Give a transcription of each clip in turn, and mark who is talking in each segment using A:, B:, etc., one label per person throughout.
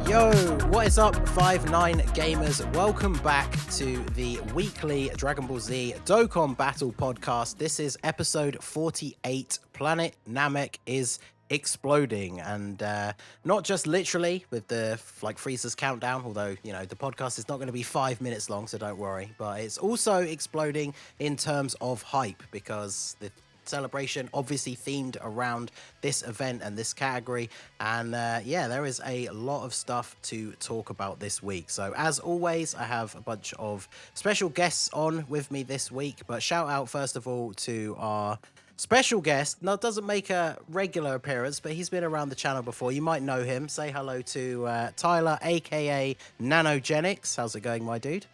A: Yo, what is up, 5-9 gamers? Welcome back to the weekly Dragon Ball Z Dokkan Battle podcast. This is episode 48. Planet Namek is exploding, and not just literally with the Frieza's countdown, although the podcast is not going to be 5 minutes long, so don't worry, but it's also exploding in terms of hype, because the celebration obviously themed around this event and this category, and there is a lot of stuff to talk about this week. So as always, I have a bunch of special guests on with me this week, but shout out first of all to our special guest. Now, doesn't make a regular appearance, but he's been around the channel before. You might know him. Say hello to Tyler, aka Nanogenix. How's it going, my dude?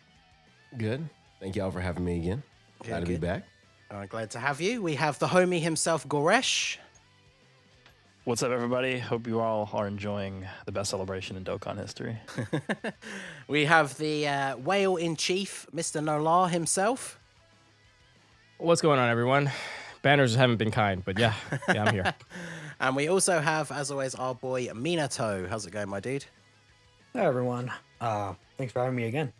B: Good. Thank y'all for having me again. Glad to be back.
A: Glad to have you. We have the homie himself, Goresh.
C: What's up, everybody? Hope you all are enjoying the best celebration in Dokkan history.
A: We have the whale-in-chief, Mr. Nolar himself.
D: What's going on, everyone? Banners haven't been kind, but yeah, I'm here.
A: And we also have, as always, our boy Minato. How's it going, my dude?
E: Hi, everyone. Thanks for having me again.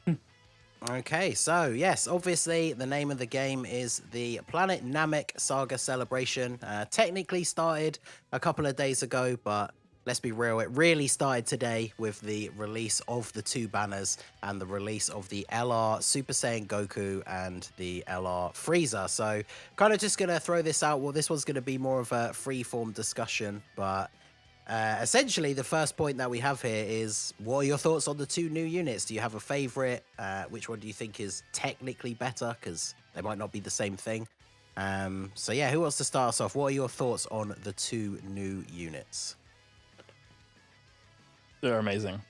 A: Okay, so yes, obviously the name of the game is the Planet Namek Saga Celebration. Technically started a couple of days ago, but let's be real, it really started today with the release of the two banners and the release of the LR Super Saiyan Goku and the LR Frieza. So kind of just going to throw this out. Well, this one's going to be more of a free-form discussion, but essentially the first point that we have here is, what are your thoughts on the two new units? Do you have a favorite? Which one do you think is technically better? Because they might not be the same thing. So yeah, who wants to start us off? What are your thoughts on the two new units?
C: They're amazing.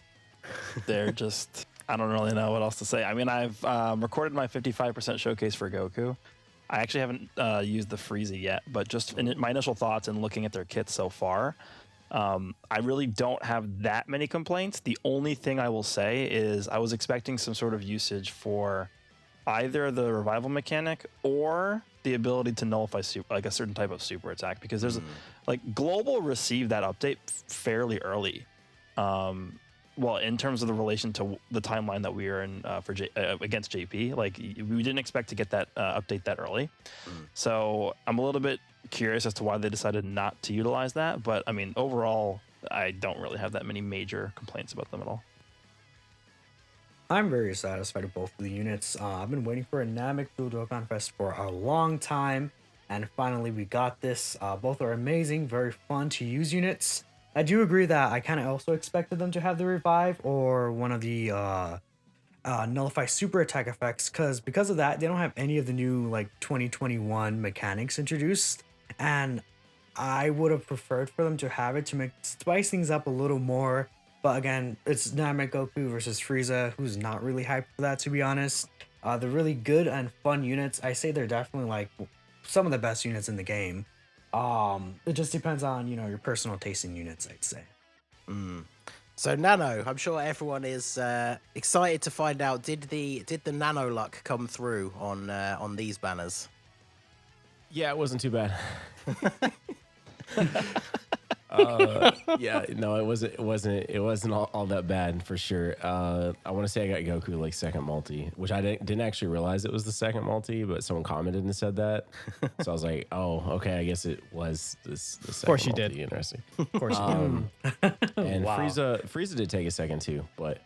C: They're just, I don't really know what else to say. I mean, I've recorded my 55% showcase for Goku. I actually haven't used the Frieza yet, but just in my initial thoughts and looking at their kits so far, I really don't have that many complaints. The only thing I will say is I was expecting some sort of usage for either the revival mechanic or the ability to nullify a certain type of super attack, because there's Global received that update fairly early. Well, in terms of the relation to the timeline that we are in for against JP, we didn't expect to get that update that early. So I'm a little bit curious as to why they decided not to utilize that. But I mean, overall, I don't really have that many major complaints about them at all.
E: I'm very satisfied with both of the units. I've been waiting for a Namek through Dokkan Fest for a long time, and finally we got this. Both are amazing, very fun to use units. I do agree that I kind of also expected them to have the revive or one of the nullify super attack effects, because of that they don't have any of the new 2021 mechanics introduced, and I would have preferred for them to have it to spice things up a little more. But again, it's Namek Goku versus Frieza, who's not really hyped for that, to be honest. They're really good and fun units. I say they're definitely some of the best units in the game. It just depends on your personal taste in units, I'd say.
A: So Nano, I'm sure everyone is excited to find out, did the Nano luck come through on these banners?
B: Yeah, it wasn't too bad. Yeah, no, it wasn't all that bad for sure. I want to say I got Goku second multi, which I didn't actually realize it was the second multi, but someone commented and said that, so I was like, oh, okay, I guess it was the second. Of
D: course you
B: multi.
D: did.
B: Interesting.
D: Of course you did.
B: And
E: Wow.
B: Frieza did take a second too, but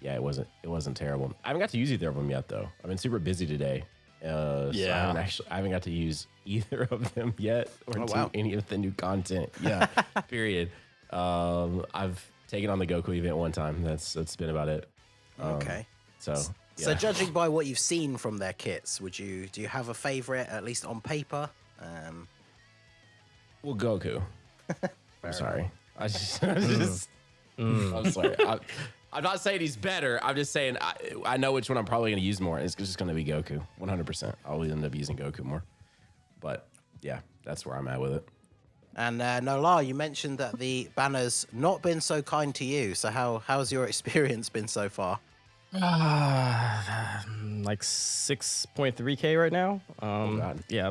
B: yeah, it wasn't terrible. I haven't got to use either of them yet though. I've been super busy today. So I haven't got to use either of them yet or any of the new content. Yeah, period. I've taken on the Goku event one time. That's been about it.
A: Okay.
B: So
A: Judging by what you've seen from their kits, do you have a favorite, at least on paper?
B: Well, Goku. I'm sorry. I'm sorry. I'm not saying he's better. I'm just saying I know which one I'm probably going to use more. It's just going to be Goku, 100%. I'll end up using Goku more. But yeah, that's where I'm at with it.
A: And Nolar, you mentioned that the banner's not been so kind to you. So how's your experience been so far?
D: Like 6.3K right now.
B: Oh, God.
D: Yeah,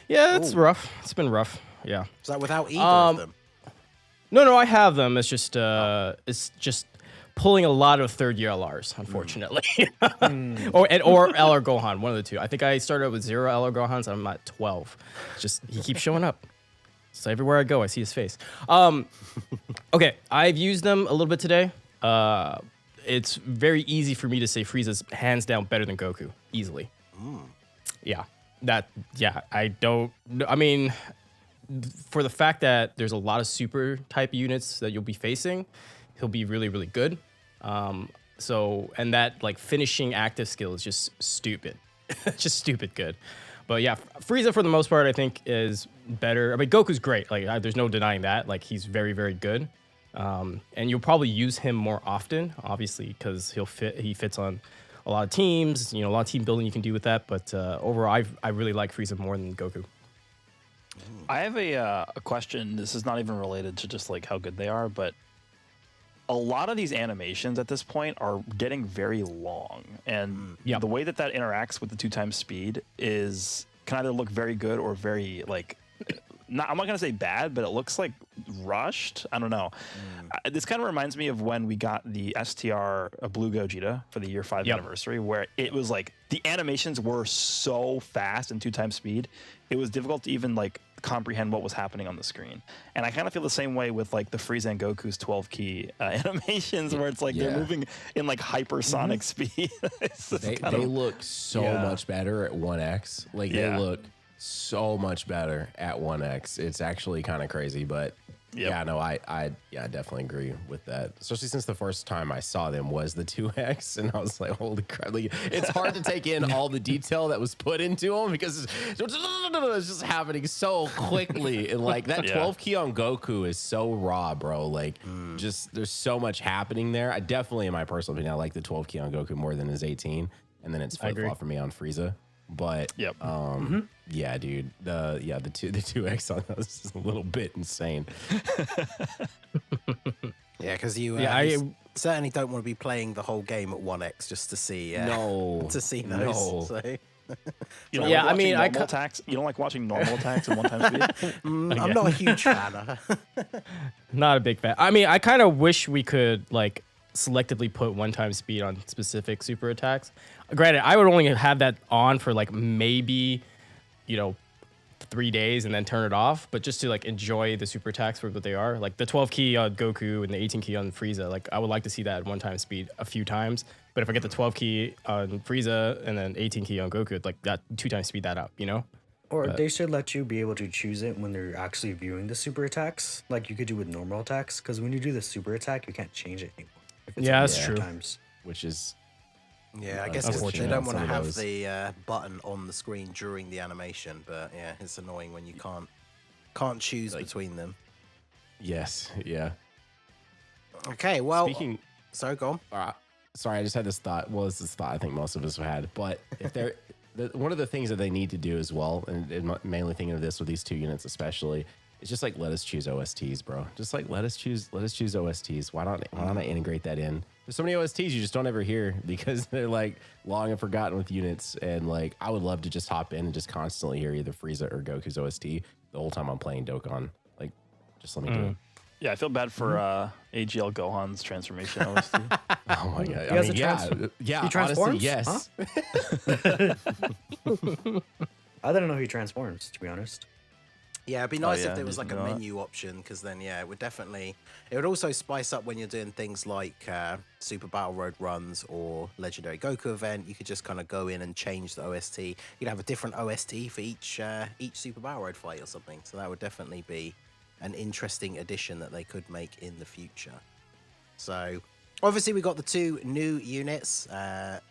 D: it's rough. It's been rough. Yeah.
A: Is that without either of them?
D: No, I have them. It's just pulling a lot of third-year LRs, unfortunately. or LR Gohan, one of the two. I think I started with 0 LR Gohans. I'm at 12. It's just he keeps showing up. So everywhere I go, I see his face. Okay, I've used them a little bit today. It's very easy for me to say Frieza's hands down better than Goku, easily. Yeah, I mean, for the fact that there's a lot of super type units that you'll be facing, he'll be really, really good. And that like finishing active skill is just stupid, just stupid good. But yeah, Frieza for the most part, I think is better. I mean, Goku's great. Like, there's no denying that. Like, he's very, very good. And you'll probably use him more often, obviously, because he fits on a lot of teams. You know, a lot of team building you can do with that. But overall, I really like Frieza more than Goku.
C: I have a question. This is not even related to just like how good they are, but a lot of these animations at this point are getting very long, and the way that interacts with the 2x speed can either look very good or very like. I'm not gonna say bad, but it looks like rushed. I don't know. This kind of reminds me of when we got the STR Blue Gogeta for the year 5 anniversary, where it was like the animations were so fast and 2x speed, it was difficult to even like comprehend what was happening on the screen. And I kind of feel the same way with like the Frieza and Goku's 12 key animations, where it's like they're moving in like hypersonic speed.
B: They look so much better at 1x. Like they look so much better at 1x. It's actually kind of crazy, but I definitely agree with that. Especially since the first time I saw them was the 2x, and I was like, holy crap! Like, it's hard to take in all the detail that was put into them because it's just happening so quickly. And like that 12 key on Goku is so raw, bro. Like, just there's so much happening there. I definitely, in my personal opinion, I like the 12 key on Goku more than his 18, and then it's flip flop for me on Frieza. But yeah, dude, the 2x on those is a little bit insane.
A: Yeah, because you certainly don't want to be playing the whole game at 1x just to see to see those. So.
C: You don't like watching normal attacks? You don't like watching normal attacks at 1x speed?
A: I'm not a huge fan.
D: Not a big fan. I mean, I kind of wish we could like selectively put 1x speed on specific super attacks. Granted, I would only have that on for like maybe, 3 days and then turn it off, but just to like enjoy the super attacks for what they are. Like the 12 key on Goku and the 18 key on Frieza, like I would like to see that at 1x speed a few times. But if I get the 12 key on Frieza and then 18 key on Goku, like that 2x speed that up,
E: Or they should let you be able to choose it when they're actually viewing the super attacks, like you could do with normal attacks. Because when you do the super attack, you can't change it anymore.
D: That's true.
B: Which is
A: I guess they don't want to have the button on the screen during the animation, but yeah, it's annoying when you can't choose between them.
B: Yes, yeah.
A: Okay, well, sorry, go on.
B: Sorry, I just had this thought. Well, it's this thought I think most of us have had, but if they're one of the things that they need to do as well, and mainly thinking of this with these two units especially, it's just like let us choose OSTs, bro. Just like let us choose OSTs. Why don't I integrate that in? There's so many OSTs you just don't ever hear because they're like long and forgotten with units. And like I would love to just hop in and just constantly hear either Frieza or Goku's OST the whole time I'm playing Dokkan. Like, just let me do it.
C: Yeah, I feel bad for AGL Gohan's transformation OST.
B: Oh my god!
E: He transforms?
B: Honestly, yes.
E: Huh? I didn't know he transforms, to be honest.
A: Yeah, it'd be nice if there was like a menu option, because then it would also spice up when you're doing things like Super Battle Road runs or Legendary Goku event. You could just kind of go in and change the OST. You'd have a different OST for each Super Battle Road fight or something. So that would definitely be an interesting addition that they could make in the future. So obviously we got the two new units. A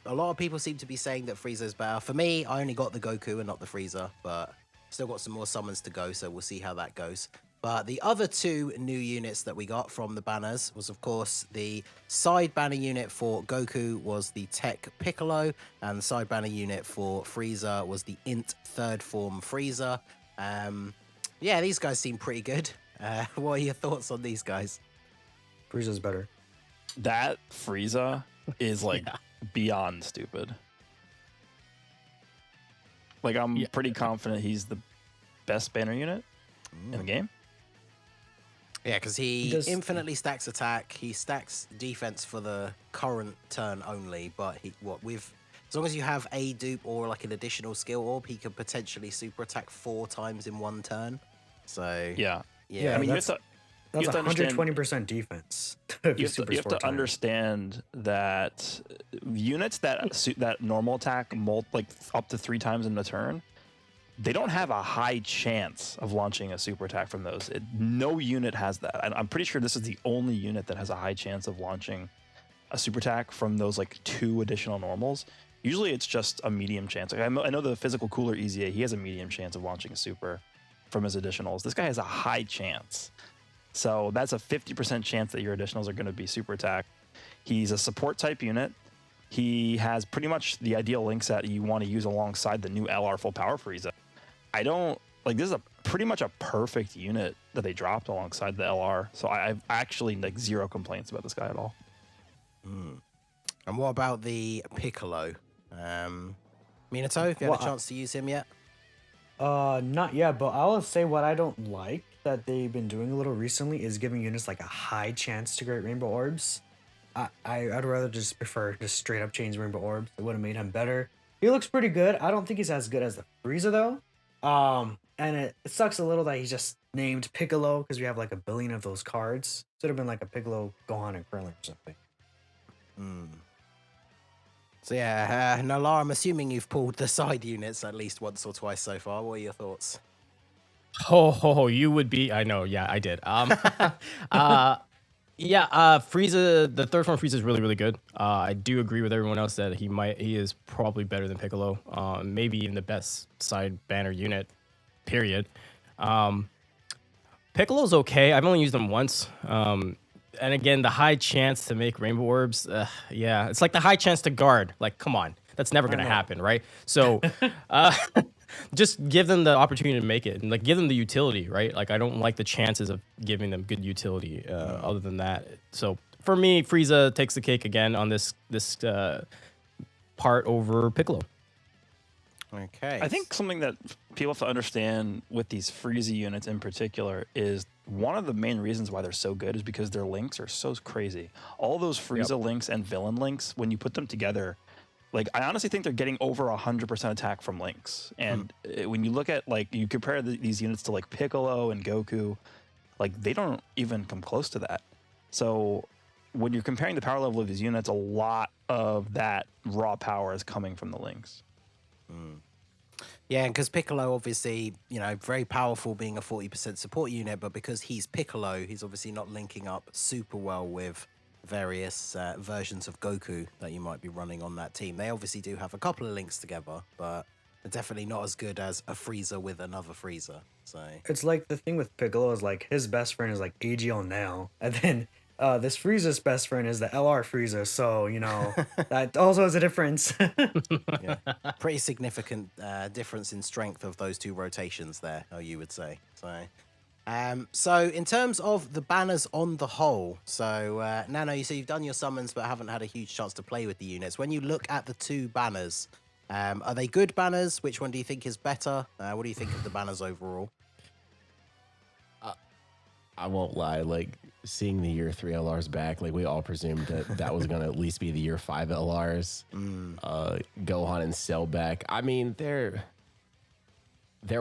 A: lot of people seem to be saying that Frieza's better. For me, I only got the Goku and not the Frieza, but still got some more summons to go, so we'll see how that goes. But the other two new units that we got from the banners was, of course, the side banner unit for Goku was the Tech Piccolo, and the side banner unit for Frieza was the Int Third Form Frieza. Yeah, these guys seem pretty good. What are your thoughts on these guys?
E: Frieza's better.
C: That Frieza is like beyond stupid. Like, I'm pretty confident he's the best banner unit in the game.
A: Yeah, because he infinitely stacks attack. He stacks defense for the current turn only, but as long as you have a dupe or like an additional skill orb, he could potentially super attack 4 times in one turn. So
C: yeah.
A: I
C: mean,
E: that's 120% defense.
C: You have to understand that units that normal attack like up to 3 times in the turn, they don't have a high chance of launching a super attack from those. No unit has that. I'm pretty sure this is the only unit that has a high chance of launching a super attack from those like 2 additional normals. Usually it's just a medium chance. Like I know the physical cooler EZA, he has a medium chance of launching a super from his additionals. This guy has a high chance. So that's a 50% chance that your additionals are going to be super attack. He's a support type unit. He has pretty much the ideal link set you want to use alongside the new LR full power Frieza. This is pretty much a perfect unit that they dropped alongside the LR. So I've actually like 0 complaints about this guy at all.
A: And what about the Piccolo? Minato, have you had a chance to use him yet?
E: Not yet, but I will say what I don't like that they've been doing a little recently is giving units like a high chance to Great Rainbow Orbs. I'd rather just prefer just straight up change Rainbow Orbs. It would have made him better. He looks pretty good. I don't think he's as good as the Frieza though. And it sucks a little that he's just named Piccolo because we have like 1 billion of those cards. Should have been like a Piccolo, Gohan, and Krillin or something.
A: So yeah, Nolar, I'm assuming you've pulled the side units at least once or twice so far. What are your thoughts?
D: You would be. I know. Yeah, I did. Frieza, the third form Frieza is really, really good. I do agree with everyone else that he is probably better than Piccolo. Maybe even the best side banner unit, period. Piccolo's okay. I've only used him once. And again, the high chance to make Rainbow Orbs, it's like the high chance to guard. Like, come on, that's never gonna happen, right? So, just give them the opportunity to make it, and like give them the utility, right? Like, I don't like the chances of giving them good utility. Other than that, so for me, Frieza takes the cake again on this part over Piccolo.
A: Okay.
C: I think something that people have to understand with these Frieza units in particular is one of the main reasons why they're so good is because their links are so crazy. All those Frieza links and villain links, when you put them together, like I honestly think they're getting over 100% attack from links. And when you look at like you compare these units to like Piccolo and Goku, like they don't even come close to that. So when you're comparing the power level of these units, a lot of that raw power is coming from the links.
A: Yeah, because Piccolo obviously, very powerful being a 40% support unit, but because he's Piccolo, he's obviously not linking up super well with various versions of Goku that you might be running on that team. They obviously do have a couple of links together, but they're definitely not as good as a Frieza with another Frieza. So
E: it's like the thing with Piccolo is like his best friend is like AGL now, and then this Frieza's best friend is the LR Frieza, so that also is a difference.
A: Yeah, pretty significant difference in strength of those 2 rotations there, you would say. So in terms of the banners on the whole, so Nano, you say you've done your summons but haven't had a huge chance to play with the units. When you look at the 2 banners, are they good banners? Which one do you think is better? What do you think of the banners overall?
B: I won't lie, like seeing the year 3 LRs back, like we all presumed that was gonna at least be the year 5 LRs. Gohan and Cell back. I mean, they're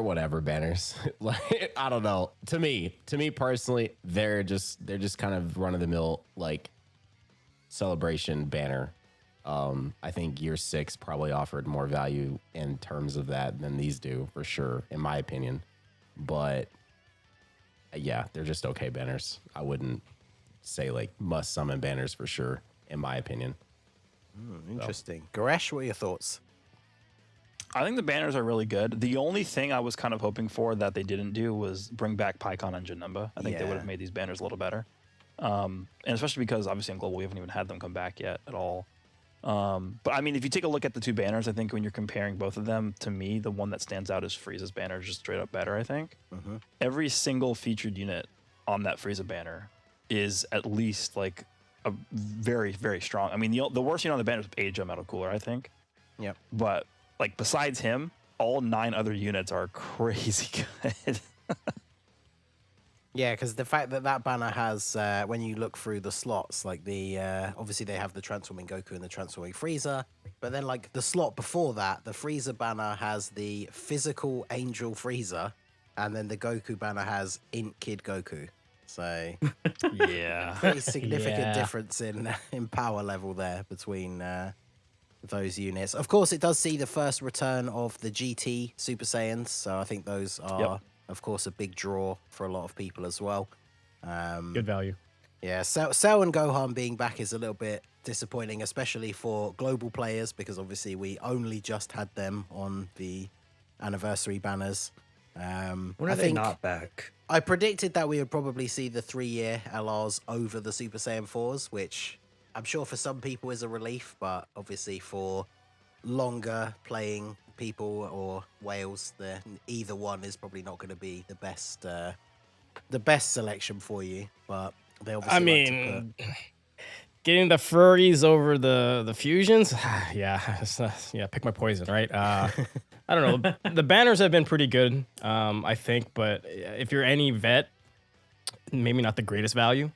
B: whatever banners. Like I don't know. To me personally, they're just kind of run of the mill like celebration banner. I think year 6 probably offered more value in terms of that than these do, for sure, in my opinion. But yeah, they're just okay banners. I wouldn't say like must summon banners for sure, in my opinion.
A: Interesting. So. Goresh, what are your thoughts?
C: I think the banners are really good. The only thing I was kind of hoping for that they didn't do was bring back PyCon and Janemba. I think they would have made these banners a little better. And especially because obviously in Global we haven't even had them come back yet at all. But I mean, if you take a look at the 2 banners, I think when you're comparing both of them, to me, the one that stands out is Frieza's banner, just straight up better, I think. Every single featured unit on that Frieza banner is at least like a very, very strong. I mean, the worst unit on the banner is Asia Metal Cooler, I think.
A: Yep.
C: But like besides him, all 9 other units are crazy good.
A: Yeah, because the fact that that banner has, when you look through the slots, like the, obviously they have the Transforming Goku and the Transforming Frieza, but then like the slot before that, the Frieza banner has the physical Angel Frieza, and then the Goku banner has Int Kid Goku. So
C: Yeah.
A: pretty significant
D: Yeah.
A: difference in power level there between those units. Of course, it does see the first return of the GT Super Saiyans, so I think those are, of course, a big draw for a lot of people as well.
D: Good value.
A: Yeah, Cell and Gohan being back is a little bit disappointing, especially for global players, because obviously we only just had them on the anniversary banners.
E: When are they not back?
A: I predicted that we would probably see the 3-year LRs over the Super Saiyan 4s, which I'm sure for some people is a relief, but obviously for longer playing people or whales, either one is probably not going to be the best selection for you. But they obviously
D: getting the furries over the fusions, yeah, pick my poison, right? I don't know. The banners have been pretty good, I think, but if you're any vet, maybe not the greatest value.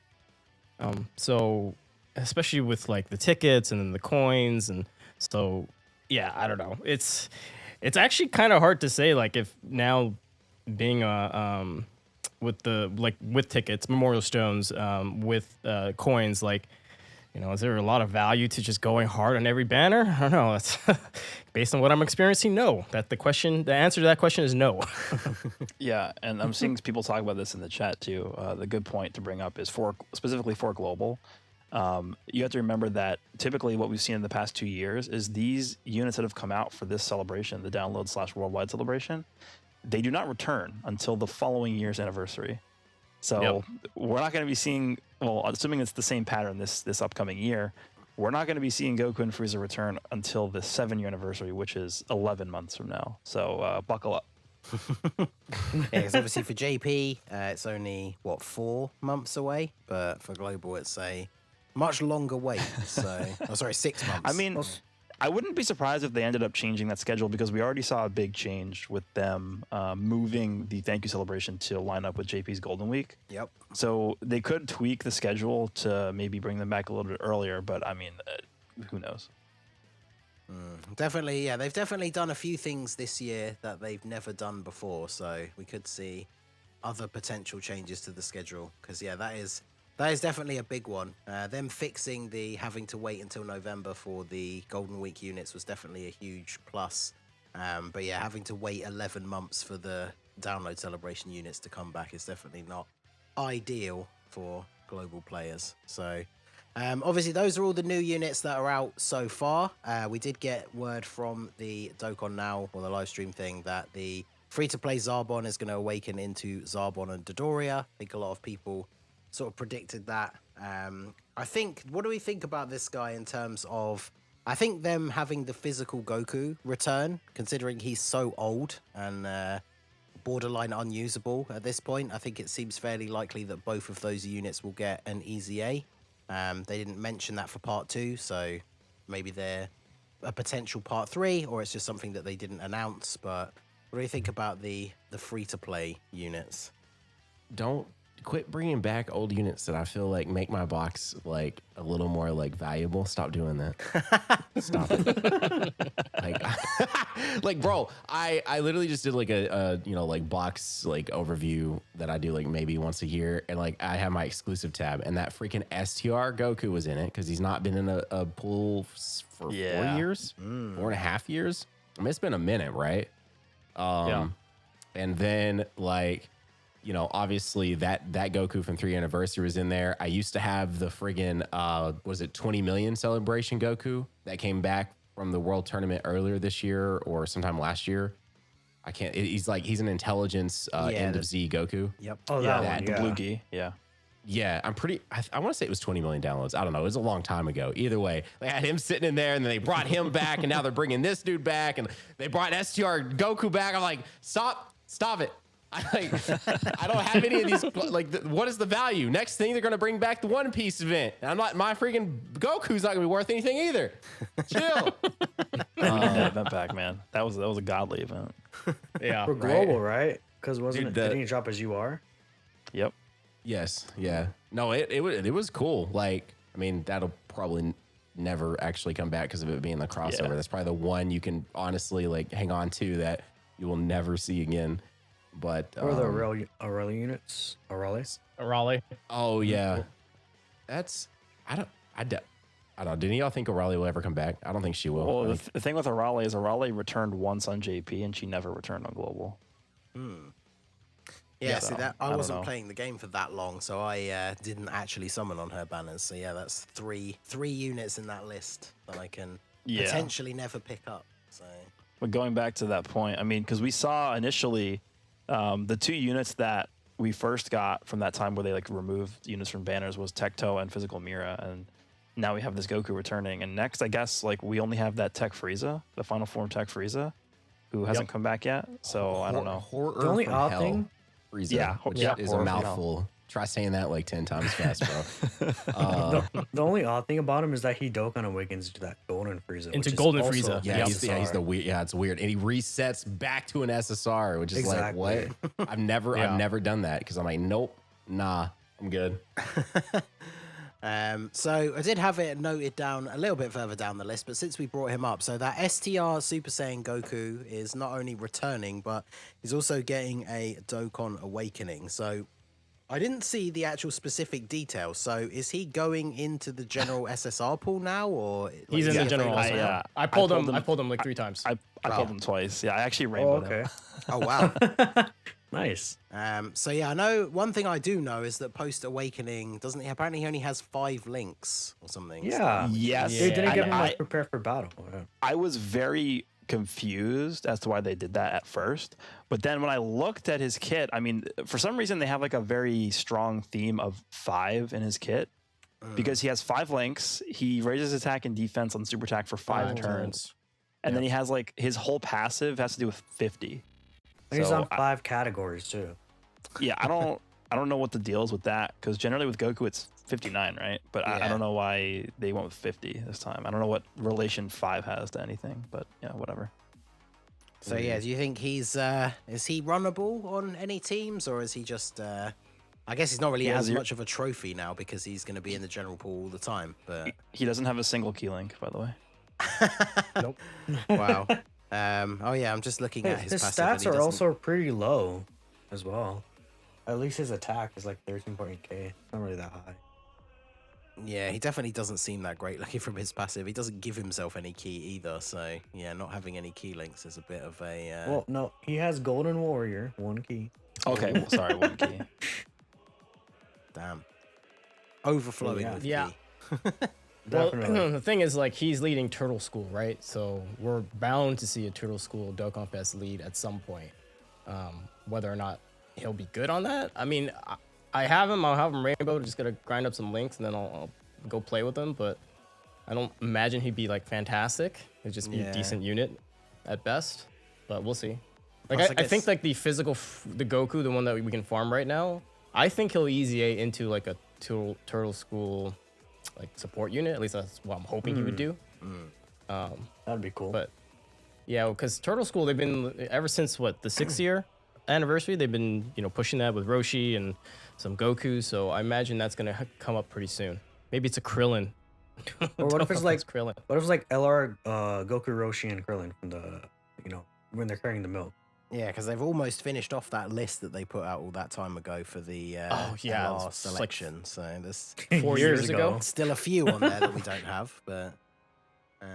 D: So especially with like the tickets and then the coins, and so yeah, I don't know. It's actually kind of hard to say, like, if now being with tickets, Memorial Stones, with coins, like, you know, is there a lot of value to just going hard on every banner? I don't know. That's based on what I'm experiencing. No, the answer to that question is no.
C: Yeah, and I'm seeing people talk about this in the chat too. The good point to bring up is specifically for global. You have to remember that typically what we've seen in the past 2 years is these units that have come out for this celebration, the download/worldwide celebration, they do not return until the following year's anniversary. So we're not going to be seeing, well, assuming it's the same pattern this upcoming year, we're not going to be seeing Goku and Frieza return until the 7-year anniversary, which is 11 months from now. So buckle up.
A: Yeah, it's obviously for JP, it's only 4 months away, but for global, it's a much longer wait. So, 6 months.
C: I mean, I wouldn't be surprised if they ended up changing that schedule, because we already saw a big change with them moving the Thank You celebration to line up with JP's Golden Week.
A: Yep.
C: So they could tweak the schedule to maybe bring them back a little bit earlier, but I mean, who knows?
A: Definitely, yeah. They've definitely done a few things this year that they've never done before, so we could see other potential changes to the schedule, because, yeah, that is definitely a big one. Them fixing the having to wait until November for the Golden Week units was definitely a huge plus. But yeah, having to wait 11 months for the download celebration units to come back is definitely not ideal for global players. So obviously those are all the new units that are out so far. We did get word from the Dokkan Now, or the live stream thing, that the free-to-play Zarbon is going to awaken into Zarbon and Dodoria. I think a lot of people sort of predicted that. I think, what do we think about this guy in terms of, I think them having the physical Goku return, considering he's so old and borderline unusable at this point, I think it seems fairly likely that both of those units will get an easy A. They didn't mention that for part 2, so maybe they're a potential part 3, or it's just something that they didn't announce. But what do you think about the free-to-play units?
B: Don't quit bringing back old units that I feel like make my box like a little more like valuable. Stop doing that. Stop it. like bro, I literally just did like a like box like overview that I do like maybe once a year, and like I have my exclusive tab, and that freaking STR Goku was in it because he's not been in a pool for 4 years, 4.5 years. I mean, it's been a minute, right? And then like, you know, obviously that Goku from 3 Anniversary was in there. I used to have the friggin' was it 20 million celebration Goku that came back from the World Tournament earlier this year or sometime last year. I can't. He's an intelligence end of Z Goku.
A: Yep.
E: Oh,
C: Yeah,
E: that one,
C: the
E: yeah.
C: blue gi. Yeah.
B: Yeah, I'm pretty. I want to say it was 20 million downloads. I don't know. It was a long time ago. Either way, they had him sitting in there, and then they brought him back, and now they're bringing this dude back, and they brought STR Goku back. I'm like, stop it. I don't have any of these. Like, what is the value? Next thing, they're gonna bring back the One Piece event. I'm not. My freaking Goku's not gonna be worth anything either. Chill.
C: We need that event back, man. That was a godly event.
D: Yeah.
E: For global, right? Because
B: Dude,
E: it didn't drop as you are?
C: Yep.
B: Yes, yeah. No, it was cool. Like, I mean, that'll probably never actually come back because of it being the crossover.
C: Yeah.
B: That's probably the one you can honestly like hang on to that you will never see again. But
E: Or the Aurelia units, Aurelis.
D: Raleigh.
B: oh yeah, that's I don't know. Didn't y'all think O'Reilly will ever come back? I don't think she will.
C: Well,
B: I
C: the,
B: think-
C: the thing with Arale is Arale returned once on JP and she never returned on Global.
A: Yeah,
C: Yeah,
A: see
C: so,
A: that
C: I
A: I
C: don't
A: wasn't
C: know.
A: playing the game for that long, so I didn't actually summon on her banners. So yeah, that's three units in that list that I can potentially never pick up. So
C: But going back to that point, I mean, because we saw initially the 2 units that we first got from that time where they like removed units from banners was Tecto and Physical Mira, and now we have this Goku returning. And next, I guess like we only have that Tech Frieza, the final form Tech Frieza, who hasn't come back yet. So I don't know.
B: Horror
E: The only
B: from
E: odd
B: hell,
E: thing-
B: Frieza,
C: Yeah,
B: which
C: yeah,
B: is
C: Horror
B: a
C: from Hell.
B: mouthful. Try saying that like 10 times fast, bro.
E: The only odd thing about him is that he Dokkan awakens into that golden Frieza.
D: Into
E: which is
D: Golden
E: also
D: Frieza.
B: Yeah,
D: Yep.
B: he's the weird. Yeah, it's weird, and he resets back to an SSR, which is
E: Exactly.
B: like what? I've never done that because I'm like, nope, nah, I'm good.
A: so I did have it noted down a little bit further down the list, but since we brought him up, so that STR Super Saiyan Goku is not only returning, but he's also getting a Dokkan Awakening. So I didn't see the actual specific details. So is he going into the general SSR pool now, or like,
D: He's
A: is
D: in
A: he
D: the general.
A: available now?
D: I pulled him like 3 times.
C: I pulled him twice. Yeah, I actually
E: Oh,
C: rainbowed
E: okay.
C: him.
A: Oh wow.
E: Nice.
A: So yeah, I know one thing I do know is that post Awakening doesn't he? Apparently, he only has 5 links or something.
E: Yeah.
C: Yes.
E: They didn't
C: I-
E: get him
C: I-
E: like prepared for battle. Yeah.
C: I was very confused as to why they did that at first. But then when I looked at his kit, I mean, for some reason they have like a very strong theme of 5 in his kit because he has 5 links. He raises attack and defense on super attack for 5 turns. And then he has like his whole passive has to do with 50.
E: And he's
C: So
E: on 5 categories too.
C: Yeah, I don't know what the deal is with that because generally with Goku it's 59, right? But I
A: Yeah.
C: don't know why they went with 50 this time. I don't know what relation 5 has to anything, but yeah, whatever.
A: So yeah, do you think he's is he runnable on any teams, or is he just I guess he's not really
C: Yeah,
A: as
C: zero-
A: much of a trophy now because he's going to be in the general pool all the time. But
C: He doesn't have a single key link, by the way.
D: Nope.
A: wow. Oh yeah, I'm just looking at his
E: His
A: passive and
E: stats
A: he
E: are
A: doesn't-
E: also pretty low as well. At least his attack is like 13.8k. Not really that high.
A: Yeah, he definitely doesn't seem that great looking from his passive. He doesn't give himself any key either. So yeah, not having any key links is a bit of a.
E: Well, no, he has Golden Warrior, 1 key.
C: Okay, well, sorry, one key.
A: Damn. Overflowing
E: Yeah.
A: with
D: Yeah.
A: key.
D: Well,
E: Definitely.
D: the thing is, like, he's leading Turtle School, right? So we're bound to see a Turtle School Dokkan Fest lead at some point. Whether or not he'll be good on that, I mean, I have him. I'll have him Rainbow. Just gotta grind up some links, and then I'll go play with him. But I don't imagine he'd be like fantastic. It'd just be
A: Yeah.
D: a decent unit at best. But we'll see. Like,
A: Plus, I
D: I think
A: guess-
D: like the physical, the Goku, the one that we can farm right now. I think he'll easy A into like a Turtle School like support unit. At least that's what I'm hoping he would do.
E: That'd be cool.
D: But yeah, because Turtle School, they've been ever since what the 6th year anniversary. They've been pushing that with Roshi and some Goku. So I imagine that's gonna come up pretty soon. Maybe it's a Krillin.
E: Or what if it's like
D: Krillin?
E: what if it's like LR, Goku, Roshi, and Krillin from the when they're carrying the milk?
A: Yeah, because they've almost finished off that list that they put out all that time ago for the
D: Oh, yeah,
A: LR
D: it's like
A: selection. So there's
D: 4 years ago.
A: still a few on there that we don't have, but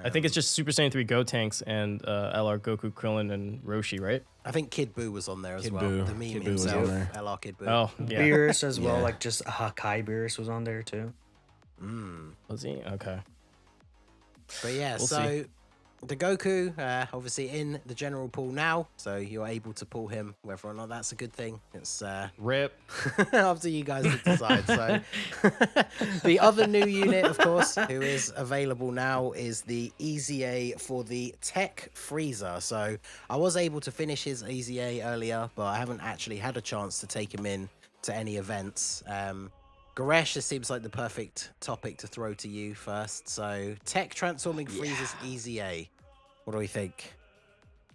D: I think it's just Super Saiyan 3 Gotenks and LR Goku, Krillin, and Roshi, right?
A: I think Kid Buu was on there as
B: Kid
A: well.
B: Buu.
A: The meme
B: Kid Buu was on
A: himself,
B: there.
A: LR Kid Buu.
D: Oh, yeah.
E: Beerus as well,
B: Yeah.
E: like just Hakai Beerus was on there too.
D: Was he? Okay.
A: But yeah,
D: We'll
A: so
D: see.
A: the Goku, obviously in the general pool now, so you're able to pull him. Whether or not that's a good thing, it's
B: Rip.
A: up to you guys to decide. So the other new unit, of course, who is available now is the Easy A for the Tech Frieza. So I was able to finish his Easy A earlier, but I haven't actually had a chance to take him in to any events. Goresh, this seems like the perfect topic to throw to you first. So Tech transforming Frieza's Easy A. What do we think?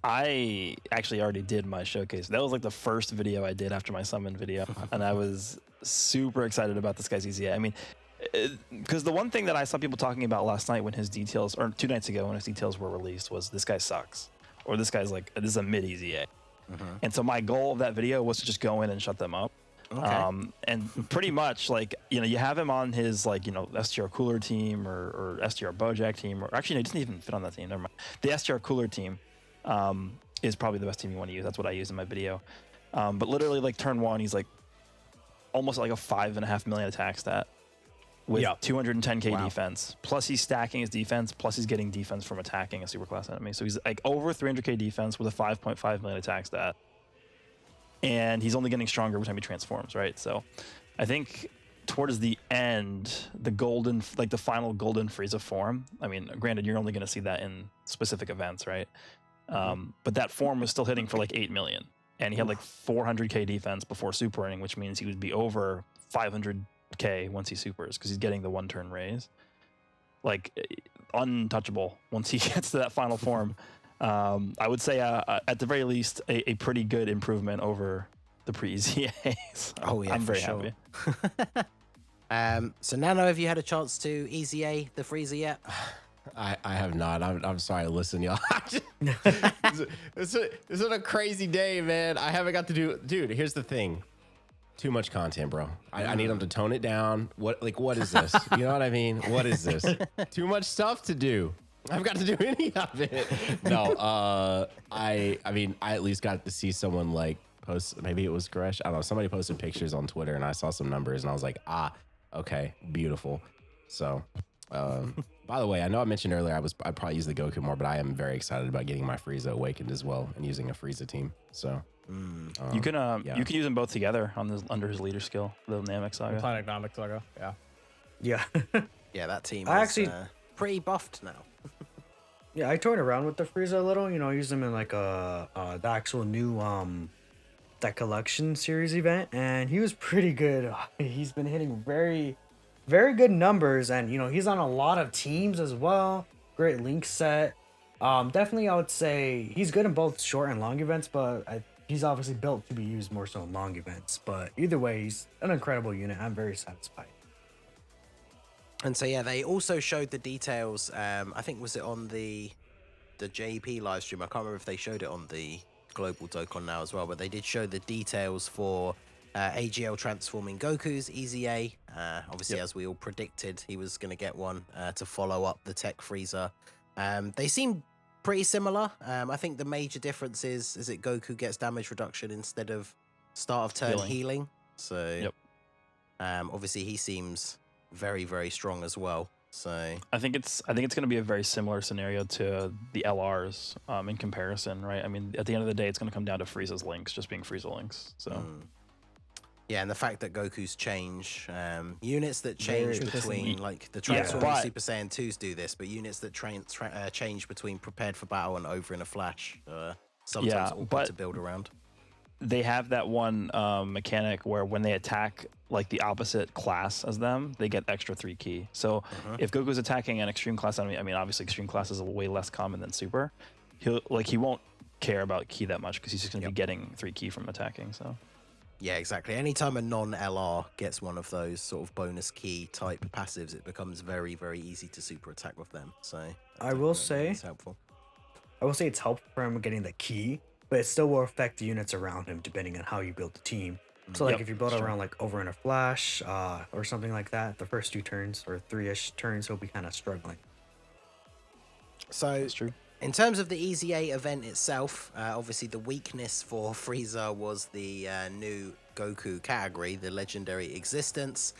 C: I actually already did my showcase. That was like the first video I did after my summon video, and I was super excited about this guy's EZA. I mean, because the one thing that I saw people talking about last night when his details, or 2 nights ago when his details were released, was this guy sucks, or this guy's like, this is a mid EZA. And so my goal of that video was to just go in and shut them up.
A: Okay.
C: And pretty much like, you have him on his like, STR Cooler team or STR Bojack team, or actually, no, he doesn't even fit on that team. Never mind. The STR Cooler team is probably the best team you want to use. That's what I use in my video. But literally like turn 1, he's like almost like a 5.5 million attack stat with 210k defense. Plus he's stacking his defense. Plus he's getting defense from attacking a superclass enemy. So he's like over 300k defense with a 5.5 million attack stat. And he's only getting stronger every time he transforms, right? So I think towards the end, the final golden Frieza form, I mean, granted, you're only going to see that in specific events, right? But that form was still hitting for like 8 million. And he had like 400k defense before supering, which means he would be over 500k once he supers because he's getting the 1-turn raise. Like, untouchable once he gets to that final form. I would say at the very least a pretty good improvement over the pre-EZAs.
A: Oh yeah,
C: I'm very happy.
A: So Nano, have you had a chance to EZA the Frieza yet?
B: I have not. I'm sorry. Listen, y'all. This is a crazy day, man. I haven't got to do. Dude, here's the thing. Too much content, bro. I need them to tone it down. What is this? You know what I mean? What is this? Too much stuff to do. I've got to do any of it. No, I mean, I at least got to see someone like post, maybe it was Goresh. I don't know. Somebody posted pictures on Twitter and I saw some numbers and I was like, okay, beautiful. So, by the way, I know I mentioned earlier I'd probably use the Goku more, but I am very excited about getting my Frieza awakened as well and using a Frieza team. So,
C: you can use them both together under his leader skill, the Namek Saga.
D: Planet Namek Saga, yeah.
E: Yeah.
A: Yeah, that team
E: I
A: is
E: actually
A: pretty buffed now.
E: Yeah, I toyed around with the Frieza a little. Use them in like the actual new that collection series event, and he was pretty good. He's been hitting very, very good numbers, and he's on a lot of teams as well. Great link set. Definitely, I would say he's good in both short and long events, but he's obviously built to be used more so in long events. But either way, he's an incredible unit. I'm very satisfied.
A: And so yeah, they also showed the details. I think was it on the JP live stream? I can't remember if they showed it on the global Dokkan now as well, but they did show the details for AGL transforming Goku's EZA. Obviously, as we all predicted, he was going to get one to follow up the Tech Frieza. They seem pretty similar. I think the major difference is that Goku gets damage reduction instead of start of turn healing. So obviously he seems very, very strong as well. So
C: I think it's going to be a very similar scenario to the LRs in comparison, right? I mean, at the end of the day, it's going to come down to Frieza's links just being Frieza links. So
A: yeah, and the fact that Goku's change units that change between like the transforming Super Saiyan 2s do this, but units that change between prepared for battle and over in a flash sometimes awkward to build around.
C: They have that one mechanic where when they attack like the opposite class as them, they get extra 3 ki. So if Goku's attacking an extreme class enemy, I mean, obviously extreme class is way less common than super. He won't care about ki that much because he's just going to be getting 3 ki from attacking. So
A: yeah, exactly. Anytime a non-LR gets one of those sort of bonus ki type passives, it becomes very, very easy to super attack with them. So
E: I will say
A: it's helpful.
E: I will say it's helpful for him getting the ki, but it still will affect the units around him depending on how you build the team. So like if you build around like over in a flash or something like that, the first 2 turns or 3-ish turns, he'll be kind of struggling.
A: So
C: that's true.
A: In terms of the EZA event itself, obviously the weakness for Frieza was the new Goku category, the legendary existence.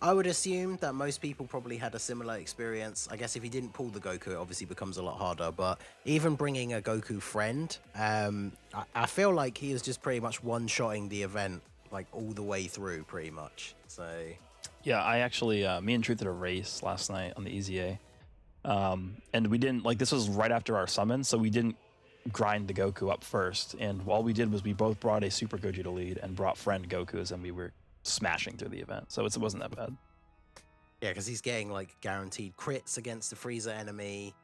A: I would assume that most people probably had a similar experience. I guess if you didn't pull the Goku, it obviously becomes a lot harder. But even bringing a Goku friend, I feel like he is just pretty much one-shotting the event like all the way through, pretty much. So
C: yeah, I actually, me and Truth did a race last night on the EZA. And we didn't, like, this was right after our summon, so we didn't grind the Goku up first. And all we did was we both brought a Super Gogeta lead and brought friend Gokus, and we were smashing through the event. So it wasn't that bad.
A: Yeah, because he's getting like guaranteed crits against the Frieza enemy.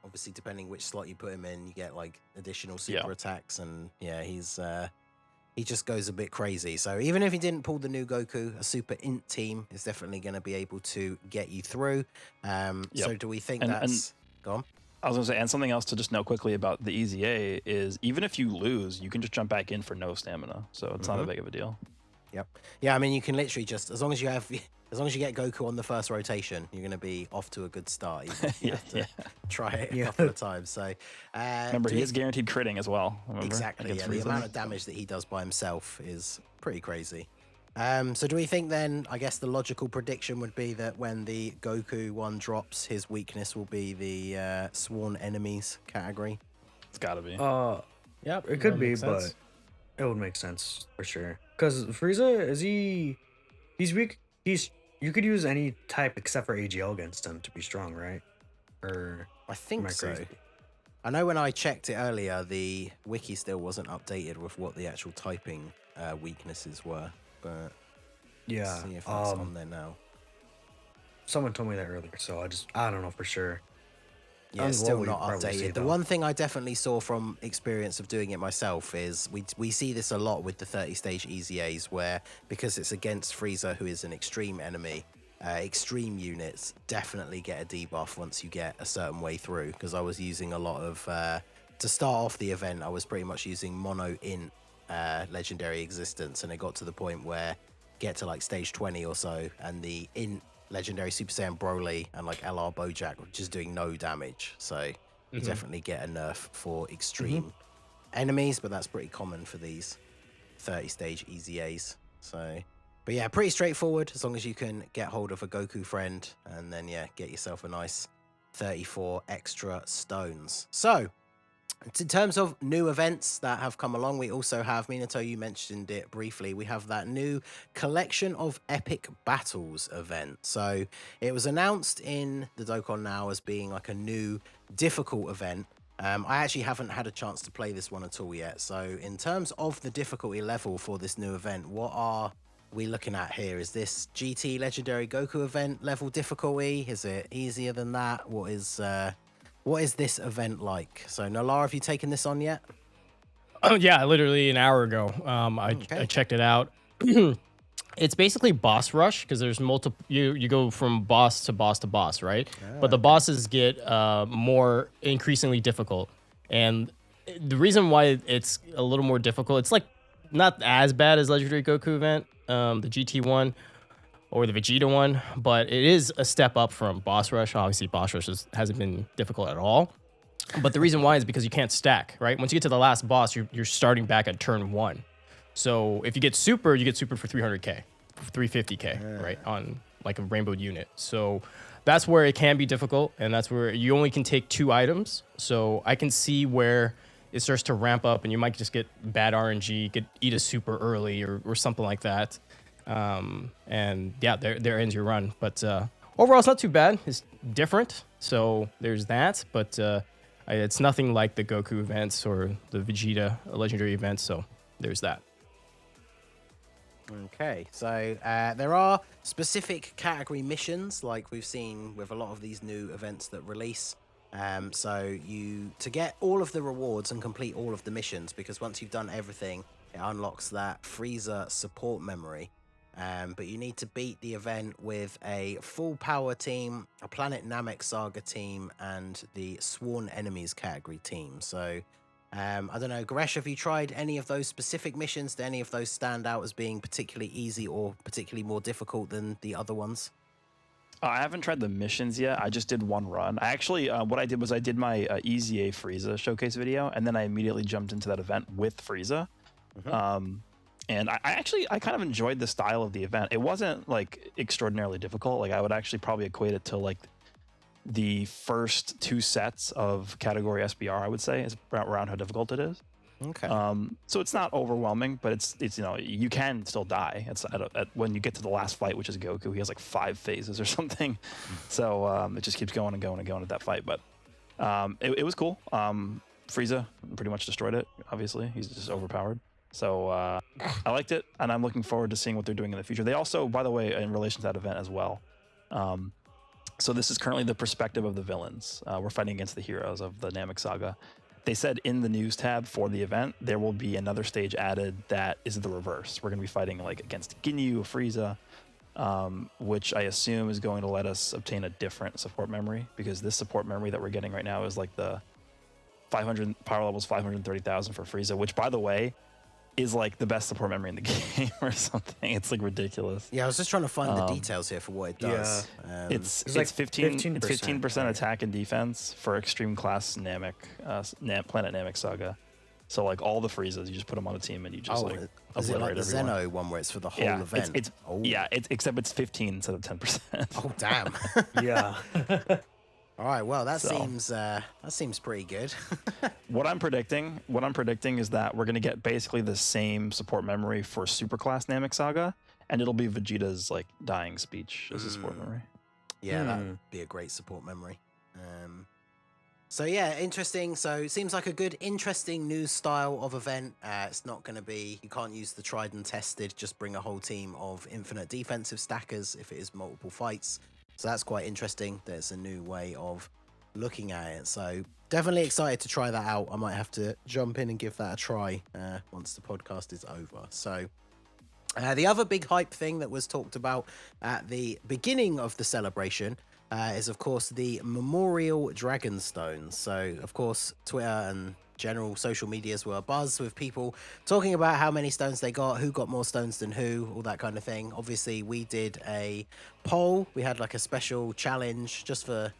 A: Obviously, depending which slot you put him in, you get like additional super attacks, and yeah, he just goes a bit crazy. So even if he didn't pull the new Goku, a super int team is definitely going to be able to get you through. So do we think that's... Go on.
C: I was going to say, and something else to just note quickly about the EZA is even if you lose, you can just jump back in for no stamina. So it's not a big of a deal.
A: Yep. Yeah, I mean, you can literally just, as long as you get Goku on the first rotation, you're going to be off to a good start. You have to try it a couple of times. So
C: remember, he is guaranteed critting as well.
A: Exactly. Yeah, the amount of damage that he does by himself is pretty crazy. So do we think then, I guess the logical prediction would be that when the Goku one drops, his weakness will be the sworn enemies category?
C: It's got to be.
E: Yeah, it could be, but it would make sense for sure. Because Frieza, he's weak. You could use any type except for AGL against him to be strong, right? Or
A: I think so. I know when I checked it earlier, the wiki still wasn't updated with what the actual typing weaknesses were. But let's see if that's on there now.
E: Someone told me that earlier, so I don't know for sure.
A: Yeah, it's still not updated. The one thing I definitely saw from experience of doing it myself is we see this a lot with the 30-stage EZAs, where because it's against Frieza, who is an extreme enemy, extreme units definitely get a debuff once you get a certain way through. Because I was using a lot of to start off the event, I was pretty much using mono int legendary existence, and it got to the point where get to like stage 20 or so, and the int legendary Super Saiyan Broly and like LR Bojack were just doing no damage. So you definitely get a nerf for extreme enemies, but that's pretty common for these 30-stage EZAs. So, but yeah, pretty straightforward as long as you can get hold of a Goku friend, and then get yourself a nice 34 extra stones. So in terms of new events that have come along, we also have, Minato, you mentioned it briefly, we have that new Collection of Epic Battles event. So it was announced in the Dokkan Now as being like a new difficult event. I actually haven't had a chance to play this one at all yet. So in terms of the difficulty level for this new event, what are we looking at here? Is this GT Legendary Goku event level difficulty? Is it easier than that? What is this event like? So, Nolar, have you taken this on yet?
D: Oh, yeah, literally an hour ago. I checked it out. It's basically boss rush because there's multiple. You go from boss to boss to boss, right? But the bosses get more increasingly difficult, and the reason why it's a little more difficult, it's like not as bad as Legendary Goku event, the GT one, or the Vegeta one, but it is a step up from Boss Rush. Obviously, Boss Rush hasn't been difficult at all. But the reason why is because you can't stack, right? Once you get to the last boss, you're starting back at turn 1. So if you get super, you get super for 300k, 350k, right? On like a rainbow unit. So that's where it can be difficult, and that's where you only can take 2 items. So I can see where it starts to ramp up, and you might just get bad RNG, eat a super early or something like that. And yeah, there ends your run. But overall, it's not too bad. It's different, so there's that. But it's nothing like the Goku events or the Vegeta legendary events. So there's that.
A: Okay, so there are specific category missions, like we've seen with a lot of these new events that release. So to get all of the rewards and complete all of the missions, because once you've done everything, it unlocks that Frieza support memory. But you need to beat the event with a full power team, a Planet Namek Saga team, and the Sworn Enemies category team. So, I don't know, Goresh, have you tried any of those specific missions? Do any of those stand out as being particularly easy or particularly more difficult than the other ones?
C: I haven't tried the missions yet. I just did one run. I actually, what I did was I did my EZA Frieza showcase video, and then I immediately jumped into that event with Frieza. And I kind of enjoyed the style of the event. It wasn't like extraordinarily difficult. Like I would actually probably equate it to like the first 2 sets of category SBR, I would say, is around how difficult it is.
A: Okay.
C: So it's not overwhelming, but it's you can still die. It's when you get to the last fight, which is Goku. He has like 5 phases or something. So it just keeps going and going and going at that fight. But it was cool. Frieza pretty much destroyed it. Obviously, he's just overpowered. So I liked it, and I'm looking forward to seeing what they're doing in the future. They also, by the way, in relation to that event as well, So this is currently the perspective of the villains. We're fighting against the heroes of the Namek saga. They said in the news tab for the event, there will be another stage added that is the reverse. We're going to be fighting like against Ginyu, Frieza, which I assume is going to let us obtain a different support memory, because this support memory that we're getting right now is like the 500 power levels, 530,000 for Frieza, which by the way, is like the best support memory in the game or something. It's like ridiculous.
A: Yeah, I was just trying to find the details here for what it does.
C: Yeah. It's like 15% attack and defense for extreme class Namek, Planet Namek Saga. So like all the Friezas, you just put them on a team and you just
A: is it like the Zeno one where it's for the whole event?
C: Except it's 15 instead of 10%.
A: Oh damn.
E: Yeah.
A: All right, well that seems pretty good.
C: What I'm predicting is that we're gonna get basically the same support memory for Superclass Namek Saga, and it'll be Vegeta's like dying speech as a support memory.
A: Yeah, that would be a great support memory. So yeah, interesting. So it seems like a good, interesting new style of event. It's not going to be, you can't use the tried and tested, just bring a whole team of infinite defensive stackers if it is multiple fights. So that's quite interesting. There's a new way of looking at it. So definitely excited to try that out. I might have to jump in and give that a try once the podcast is over. So the other big hype thing that was talked about at the beginning of the celebration is, of course, the Memorial Dragonstones. So, of course, Twitter and general social medias were abuzz with people talking about how many stones they got, who got more stones than who, all that kind of thing. Obviously, we did a poll. We had like a special challenge just for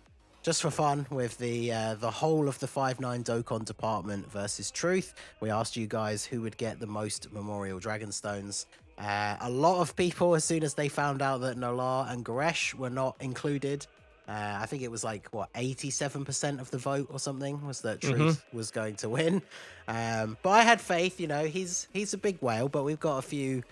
A: fun with the whole of the 5-9 Dokkan department versus Truth. We asked you guys who would get the most Memorial Dragonstones. A lot of people, as soon as they found out that Nolar and Goresh were not included, I think it was like, 87% of the vote or something was that Truth was going to win. But I had faith, he's a big whale, but we've got a few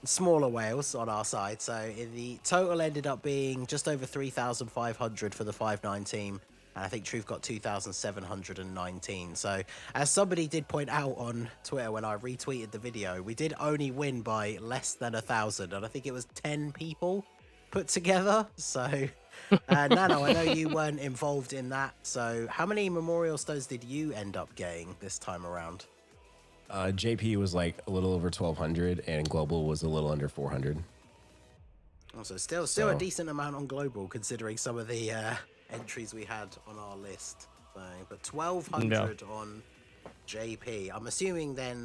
A: smaller whales on our side. So the total ended up being just over 3,500 for the 5-9 team. And I think Truth got 2,719. So as somebody did point out on Twitter when I retweeted the video, we did only win by less than 1,000. And I think it was 10 people put together. So Nano, I know you weren't involved in that. So how many Memorial Stones did you end up getting this time around?
B: JP was like a little over 1,200 and Global was a little under 400.
A: Also, still a decent amount on Global considering some of the entries we had on our list. So, but 1,200 on JP. I'm assuming then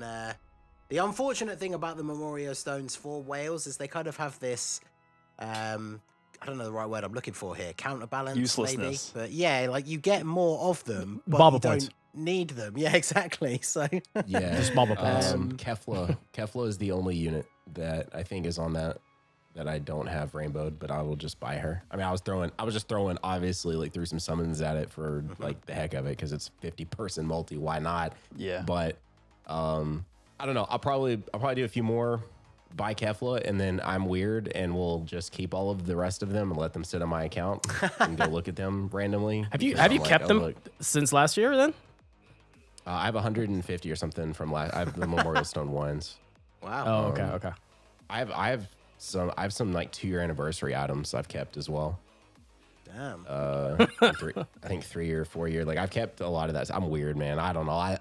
A: the unfortunate thing about the Memorial Stones for Wales is they kind of have this I don't know the right word I'm looking for here, counterbalance
C: uselessness.
A: Maybe. But yeah, like you get more of them, but
D: Bobble
A: you
D: points.
A: don't need them. Yeah, exactly. So
B: yeah,
D: Just bubble points.
B: Kefla is the only unit that I think is on that I don't have rainbowed, but I will just buy her. I mean, I was just throwing obviously like threw some summons at it for like the heck of it because it's 50-person multi. Why not?
C: Yeah.
B: But I don't know. I'll probably do a few more, buy Kefla, and then I'm weird and we'll just keep all of the rest of them and let them sit on my account and go look at them randomly.
D: Have you kept them since last year then?
B: I have 150 or something from last. I have the Memorial Stone ones.
A: wow.
D: Oh, okay.
B: I have some like 2-year anniversary items I've kept as well.
A: Damn.
B: I think 3 or 4 year. Like I've kept a lot of that. I'm weird, man. I don't know. I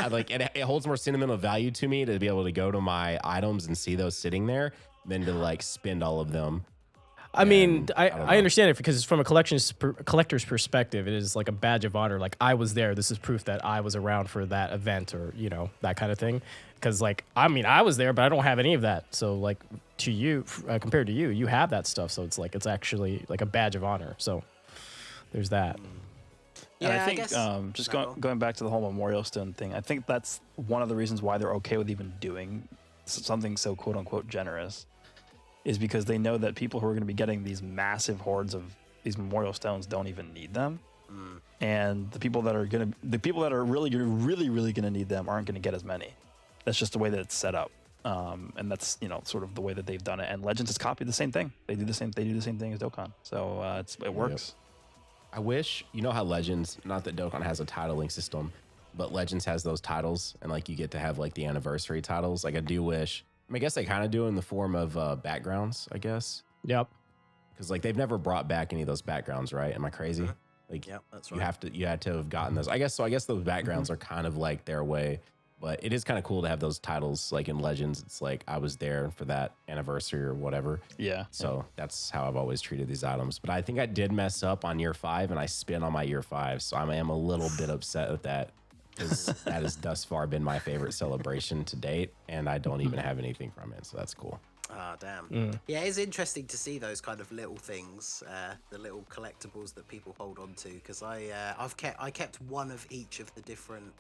B: like it holds more sentimental value to me to be able to go to my items and see those sitting there than to like spend all of them.
D: I mean, I understand it because from a collector's perspective, it is like a badge of honor. Like I was there. This is proof that I was around for that event or, that kind of thing. Because like, I mean, I was there, but I don't have any of that. So like to you, compared to you, you have that stuff. So it's like, it's actually like a badge of honor. So there's that.
C: Yeah, and I think just going back to the whole Memorial Stone thing, I think that's one of the reasons why they're okay with even doing something so quote unquote generous. Is because they know that people who are going to be getting these massive hordes of these Memorial Stones don't even need them, and the people that are really going to need them aren't going to get as many. That's just the way that it's set up, and that's sort of the way that they've done it. And Legends has copied the same thing. They do the same thing as Dokkan, so it works.
B: Yep. I wish how Legends, not that Dokkan has a titling system, but Legends has those titles, and like you get to have like the anniversary titles. Like I do wish. I guess they kind of do in the form of backgrounds, I guess.
D: Yep.
B: because like they've never brought back any of those backgrounds, right? Am I crazy? Like,
A: yeah, that's right.
B: You had to have gotten those. I guess so. I guess those backgrounds are kind of like their way, but it is kind of cool to have those titles like in Legends. It's like I was there for that anniversary or whatever.
C: Yeah.
B: So that's how I've always treated these items. But I think I did mess up on year 5, and I spin on my year 5, so I am a little bit upset with that. Because that has thus far been my favorite celebration to date, and I don't even have anything from it, so that's cool.
A: Ah, damn. Yeah, it's interesting to see those kind of little things, the little collectibles that people hold on to. Because I kept one of each of the different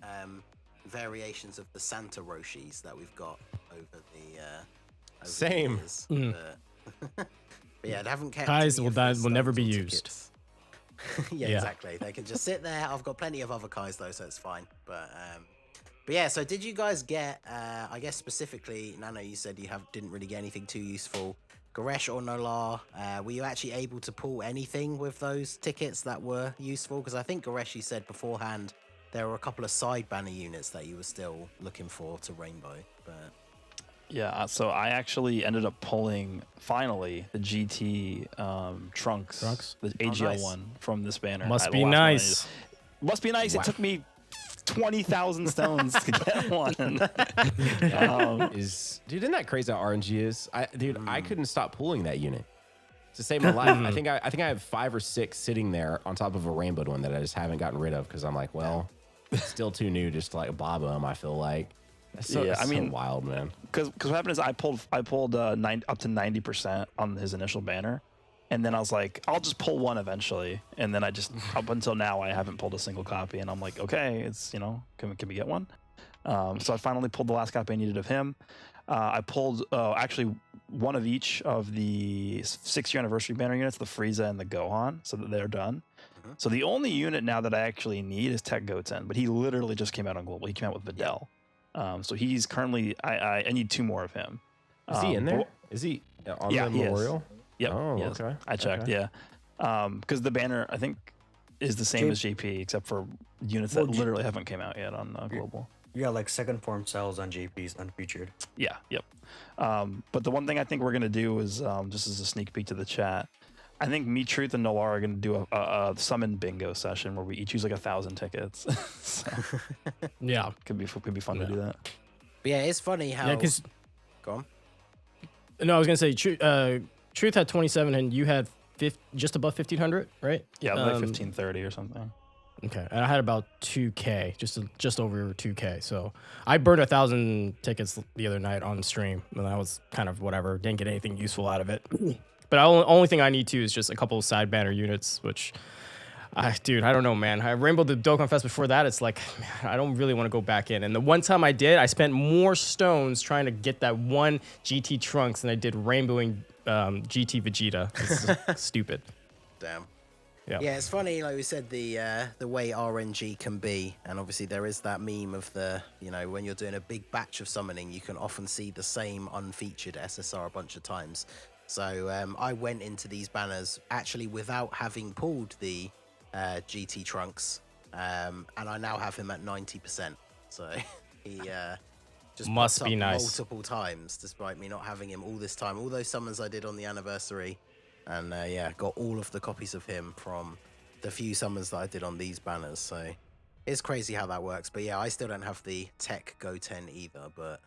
A: variations of the Santa Roshis that we've got over the
B: Same.
A: years. But yeah, I haven't kept.
D: Kais
A: any of
D: that
A: the
D: will never be
A: stones or
D: used.
A: tickets. Yeah, exactly. They can just sit there. I've got plenty of other Kais though, so it's fine. But yeah. So did you guys get? I guess specifically, Nano, you said you didn't really get anything too useful. Goresh or Nolar, were you actually able to pull anything with those tickets that were useful? Because I think Goresh, you said beforehand there were a couple of side banner units that you were still looking for to Rainbow, but.
C: Yeah, so I actually ended up pulling finally the GT trunks, the AGL one from this banner.
D: Must be nice.
C: Must be nice. Wow. It took me 20,000 stones to get one.
B: Isn't that crazy how RNG is? I couldn't stop pulling that unit to save my life. I think I have 5 or 6 sitting there on top of a rainbowed one that I just haven't gotten rid of because I'm like, well, it's still too new just to like bob them. I feel like. So wild, man.
C: Because what happened is I pulled up to 90% on his initial banner, and then I was like, I'll just pull one eventually, and then I just up until now I haven't pulled a single copy, and I'm like, okay, it's can we get one? So I finally pulled the last copy I needed of him. I pulled actually one of each of the 6-year anniversary banner units, the Frieza and the Gohan, so that they're done. So the only unit now that I actually need is Tech Goten, but he literally just came out on Global. He came out with Videl. So he's currently, I need 2 more of him.
B: Is he in there? Is he on the memorial?
C: Yep.
B: Oh,
C: yes.
B: okay.
C: I checked, yeah. Because the banner, I think, is the same as JP, except for units that literally haven't came out yet on Global.
E: Yeah, like second form cells on JP's unfeatured.
C: Yeah, yep. But the one thing I think we're going to do is, just as a sneak peek to the chat, I think me, Truth, and Nolar are going to do a summon bingo session where we each use like 1,000 tickets. So,
D: yeah,
C: could be fun to do that.
A: But yeah, it's funny how.
D: Yeah, because.
A: Go on.
D: No, I was gonna say Truth had 27 and you had just above 1,500, right?
C: Yeah, like 1,530 or something.
D: Okay, and I had about 2K, just over 2K. So I burned 1,000 tickets the other night on stream, and that was kind of whatever. Didn't get anything useful out of it. But the only thing I need to is just a couple of side banner units, which, dude, I don't know, man. I rainbowed the Dokkan Fest before that. It's like, man, I don't really want to go back in. And the one time I did, I spent more stones trying to get that one GT Trunks than I did rainbowing GT Vegeta. It's stupid.
A: Damn.
D: Yeah,
A: it's funny, like we said, the way RNG can be, and obviously there is that meme of when you're doing a big batch of summoning, you can often see the same unfeatured SSR a bunch of times. So I went into these banners actually without having pulled the GT Trunks, and I now have him at 90%. So he just
D: must be
A: up
D: nice
A: multiple times, despite me not having him all this time. All those summons I did on the anniversary, and got all of the copies of him from the few summons that I did on these banners. So it's crazy how that works. But yeah, I still don't have the Tech Goten either, but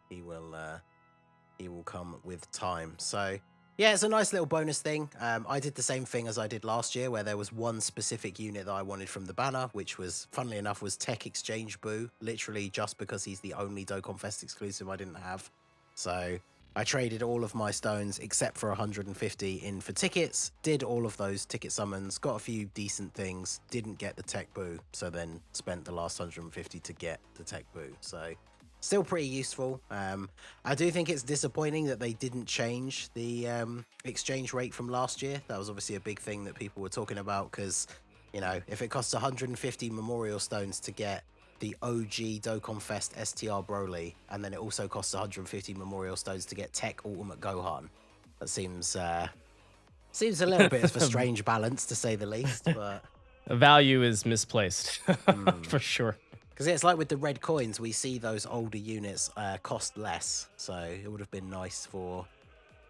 A: he will come with time. So yeah, it's a nice little bonus thing. I did the same thing as I did last year, where there was one specific unit that I wanted from the banner, which was, funnily enough, was Tech Exchange Boo, literally just because he's the only Dokkan Fest exclusive I didn't have. So I traded all of my stones except for 150 in for tickets, did all of those ticket summons, got a few decent things, didn't get the Tech Boo, so then spent the last 150 to get the Tech Boo. So still pretty useful. I do think it's disappointing that they didn't change the exchange rate from last year. That was obviously a big thing that people were talking about, because, if it costs 150 memorial stones to get the OG Dokkan Fest STR Broly, and then it also costs 150 memorial stones to get Tech Ultimate Gohan, that seems a little bit of a strange balance, to say the least. But
D: the value is misplaced for sure.
A: Because it's like with the red coins, we see those older units cost less. So it would have been nice for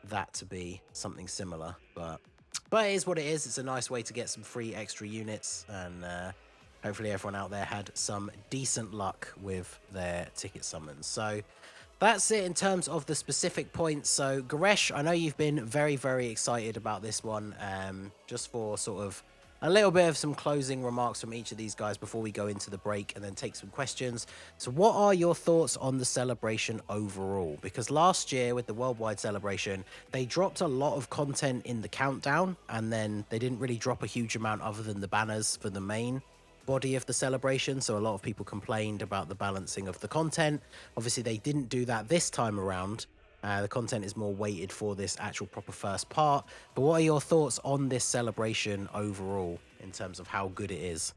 A: that to be something similar. But But it is what it is. It's a nice way to get some free extra units, and hopefully everyone out there had some decent luck with their ticket summons. So that's it in terms of the specific points. So Goresh, I know you've been very, very excited about this one. Just for sort of a little bit of some closing remarks from each of these guys before we go into the break and then take some questions. So what are your thoughts on the celebration overall? Because last year with the worldwide celebration, they dropped a lot of content in the countdown, and then they didn't really drop a huge amount other than the banners for the main body of the celebration. So a lot of people complained about the balancing of the content. Obviously they didn't do that this time around. The content is more weighted for this actual proper first part. But what are your thoughts on this celebration overall in terms of how good it is?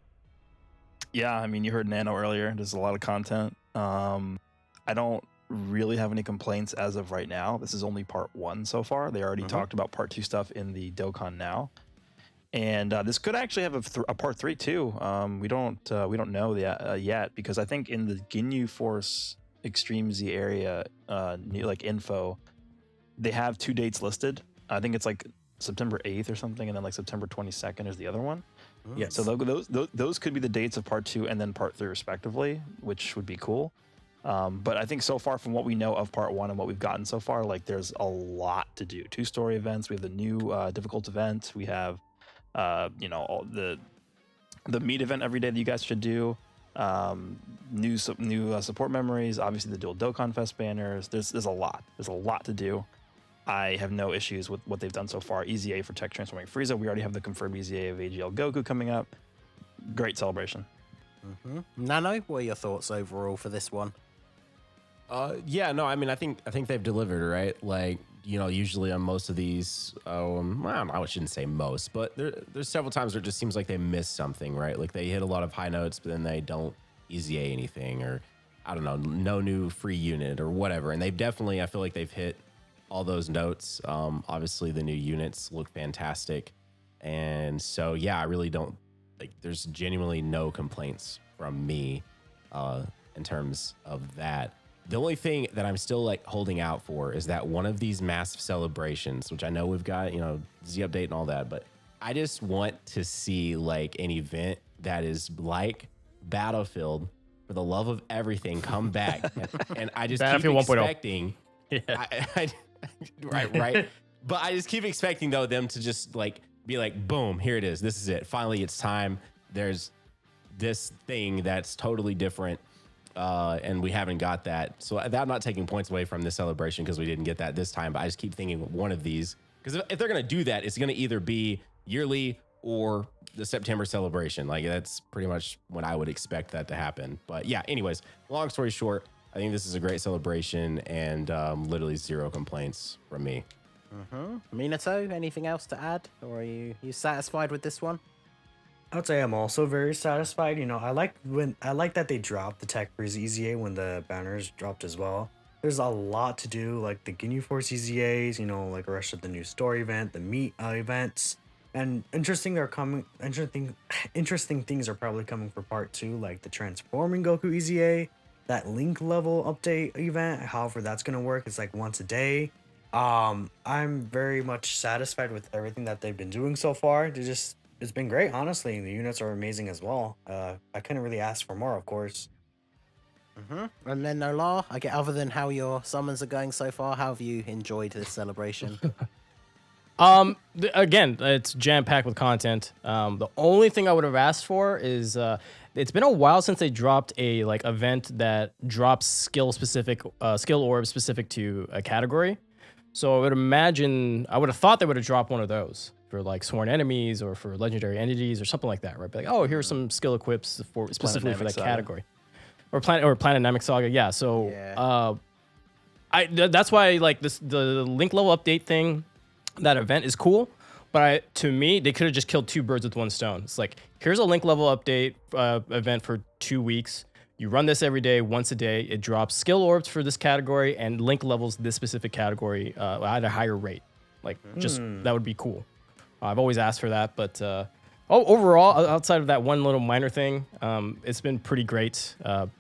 C: Yeah, I mean, you heard Nano earlier. There's a lot of content. I don't really have any complaints as of right now. This is only part 1 so far. They already talked about part 2 stuff in the Dokkan now. And this could actually have a part 3 too. We don't know yet, because I think in the Ginyu Force Extreme Z area info, they have 2 dates listed. I think it's like September 8th or something, and then like September 22nd is the other one.
E: Yes.
C: So those could be the dates of part 2 and then part 3 respectively, which would be cool. But I think so far from what we know of part 1 and what we've gotten so far, like there's a lot to do. 2 story events. We have the new difficult event. We have all the meat event every day that you guys should do. New support memories, obviously the dual Dokkan Fest banners. There's a lot to do. I have no issues with what they've done so far. EZA for tech transforming Frieza. We already have the confirmed EZA of AGL Goku coming up. Great celebration.
A: Nano, what are your thoughts overall for this one?
B: Yeah, no, I mean, I think they've delivered, right? Like, usually on most of these, I don't know, I shouldn't say most, but there's several times where it just seems like they miss something, right? Like they hit a lot of high notes, but then they don't EZA anything, or I don't know, no new free unit or whatever. And they've definitely, I feel like they've hit all those notes. Obviously the new units look fantastic. And so, yeah, I really don't, like, there's genuinely no complaints from me in terms of that. The only thing that I'm still like holding out for is that one of these massive celebrations, which I know we've got, Z update and all that, but I just want to see like an event that is like Battlefield, for the love of everything, come back. And I just keep expecting, right. But I just keep expecting though them to just like be like, boom, here it is. This is it. Finally, it's time. There's this thing that's totally different. And we haven't got that. So I'm not taking points away from this celebration because we didn't get that this time, but I just keep thinking one of these, because if they're going to do that, it's going to either be yearly or the September celebration. Like that's pretty much when I would expect that to happen. But yeah, anyways, long story short, I think this is a great celebration and literally zero complaints from me.
A: Minato, anything else to add? Or are you satisfied with this one?
E: I would say I'm also very satisfied. I like that they dropped the Tech Freeze EZA when the banners dropped as well. There's a lot to do, like the Ginyu Force EZAs, like the rest of the new story event, the meat events, and interesting things are probably coming for part 2, like the transforming Goku EZA, that link level update event. However that's gonna work, it's like once a day. I'm very much satisfied with everything that they've been doing so far. It's been great, honestly. The units are amazing as well. I couldn't really ask for more, of course.
A: And then Nolar, other than how your summons are going so far, how have you enjoyed this celebration?
D: Again, it's jam-packed with content. The only thing I would have asked for is it's been a while since they dropped a event that drops skill orbs specific to a category. So I would have thought they would have dropped one of those for like sworn enemies or for legendary entities or something like that, right? Be like, oh, here's some skill equips specifically for that category, or Planet Namek Saga. Yeah. So that's why like the link level update thing, that event is cool. But to me, they could have just killed 2 birds with 1 stone. It's like, here's a link level update event for 2 weeks. You run this every day, once a day. It drops skill orbs for this category and link levels this specific category at a higher rate. Like, just that would be cool. I've always asked for that, but overall, outside of that one little minor thing, it's been pretty great. The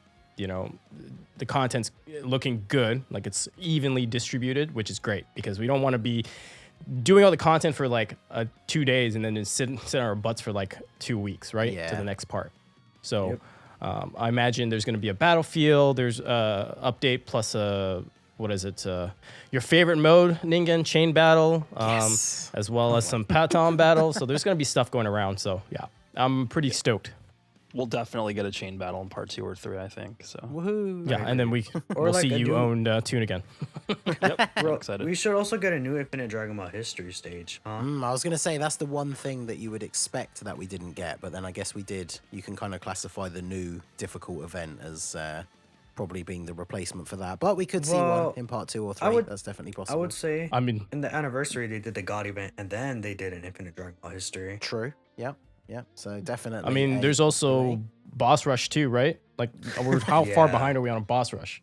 D: content's looking good, like it's evenly distributed, which is great because we don't want to be doing all the content for like 2 days and then just sit on our butts for like 2 weeks, right?
A: Yeah.
D: To the next part. So I imagine there's going to be a battlefield. There's update plus what is it? Your favorite mode, Ningen, chain battle, as well as some Paton battle. So there's going to be stuff going around. So yeah, I'm pretty stoked.
C: We'll definitely get a chain battle in part 2 or 3, I think. So
A: Woohoo!
D: Yeah, and then we'll
E: like
D: see
E: a
D: you
E: new-
D: own Tune again.
C: yep, I'm excited.
E: We should also get a new Infinite Dragon Ball history stage. Huh?
A: I was going to say that's the one thing that you would expect that we didn't get, but then I guess we did. You can kind of classify the new difficult event as probably being the replacement for that. But we could see one in part 2 or 3. That's definitely possible.
E: I would say.
D: I mean,
E: in the anniversary, they did the God event, and then they did an Infinite Dragon Ball history.
A: True. Yeah. Yeah. So definitely.
D: I mean, there's also boss rush too, right? Like, how far behind are we on a boss rush?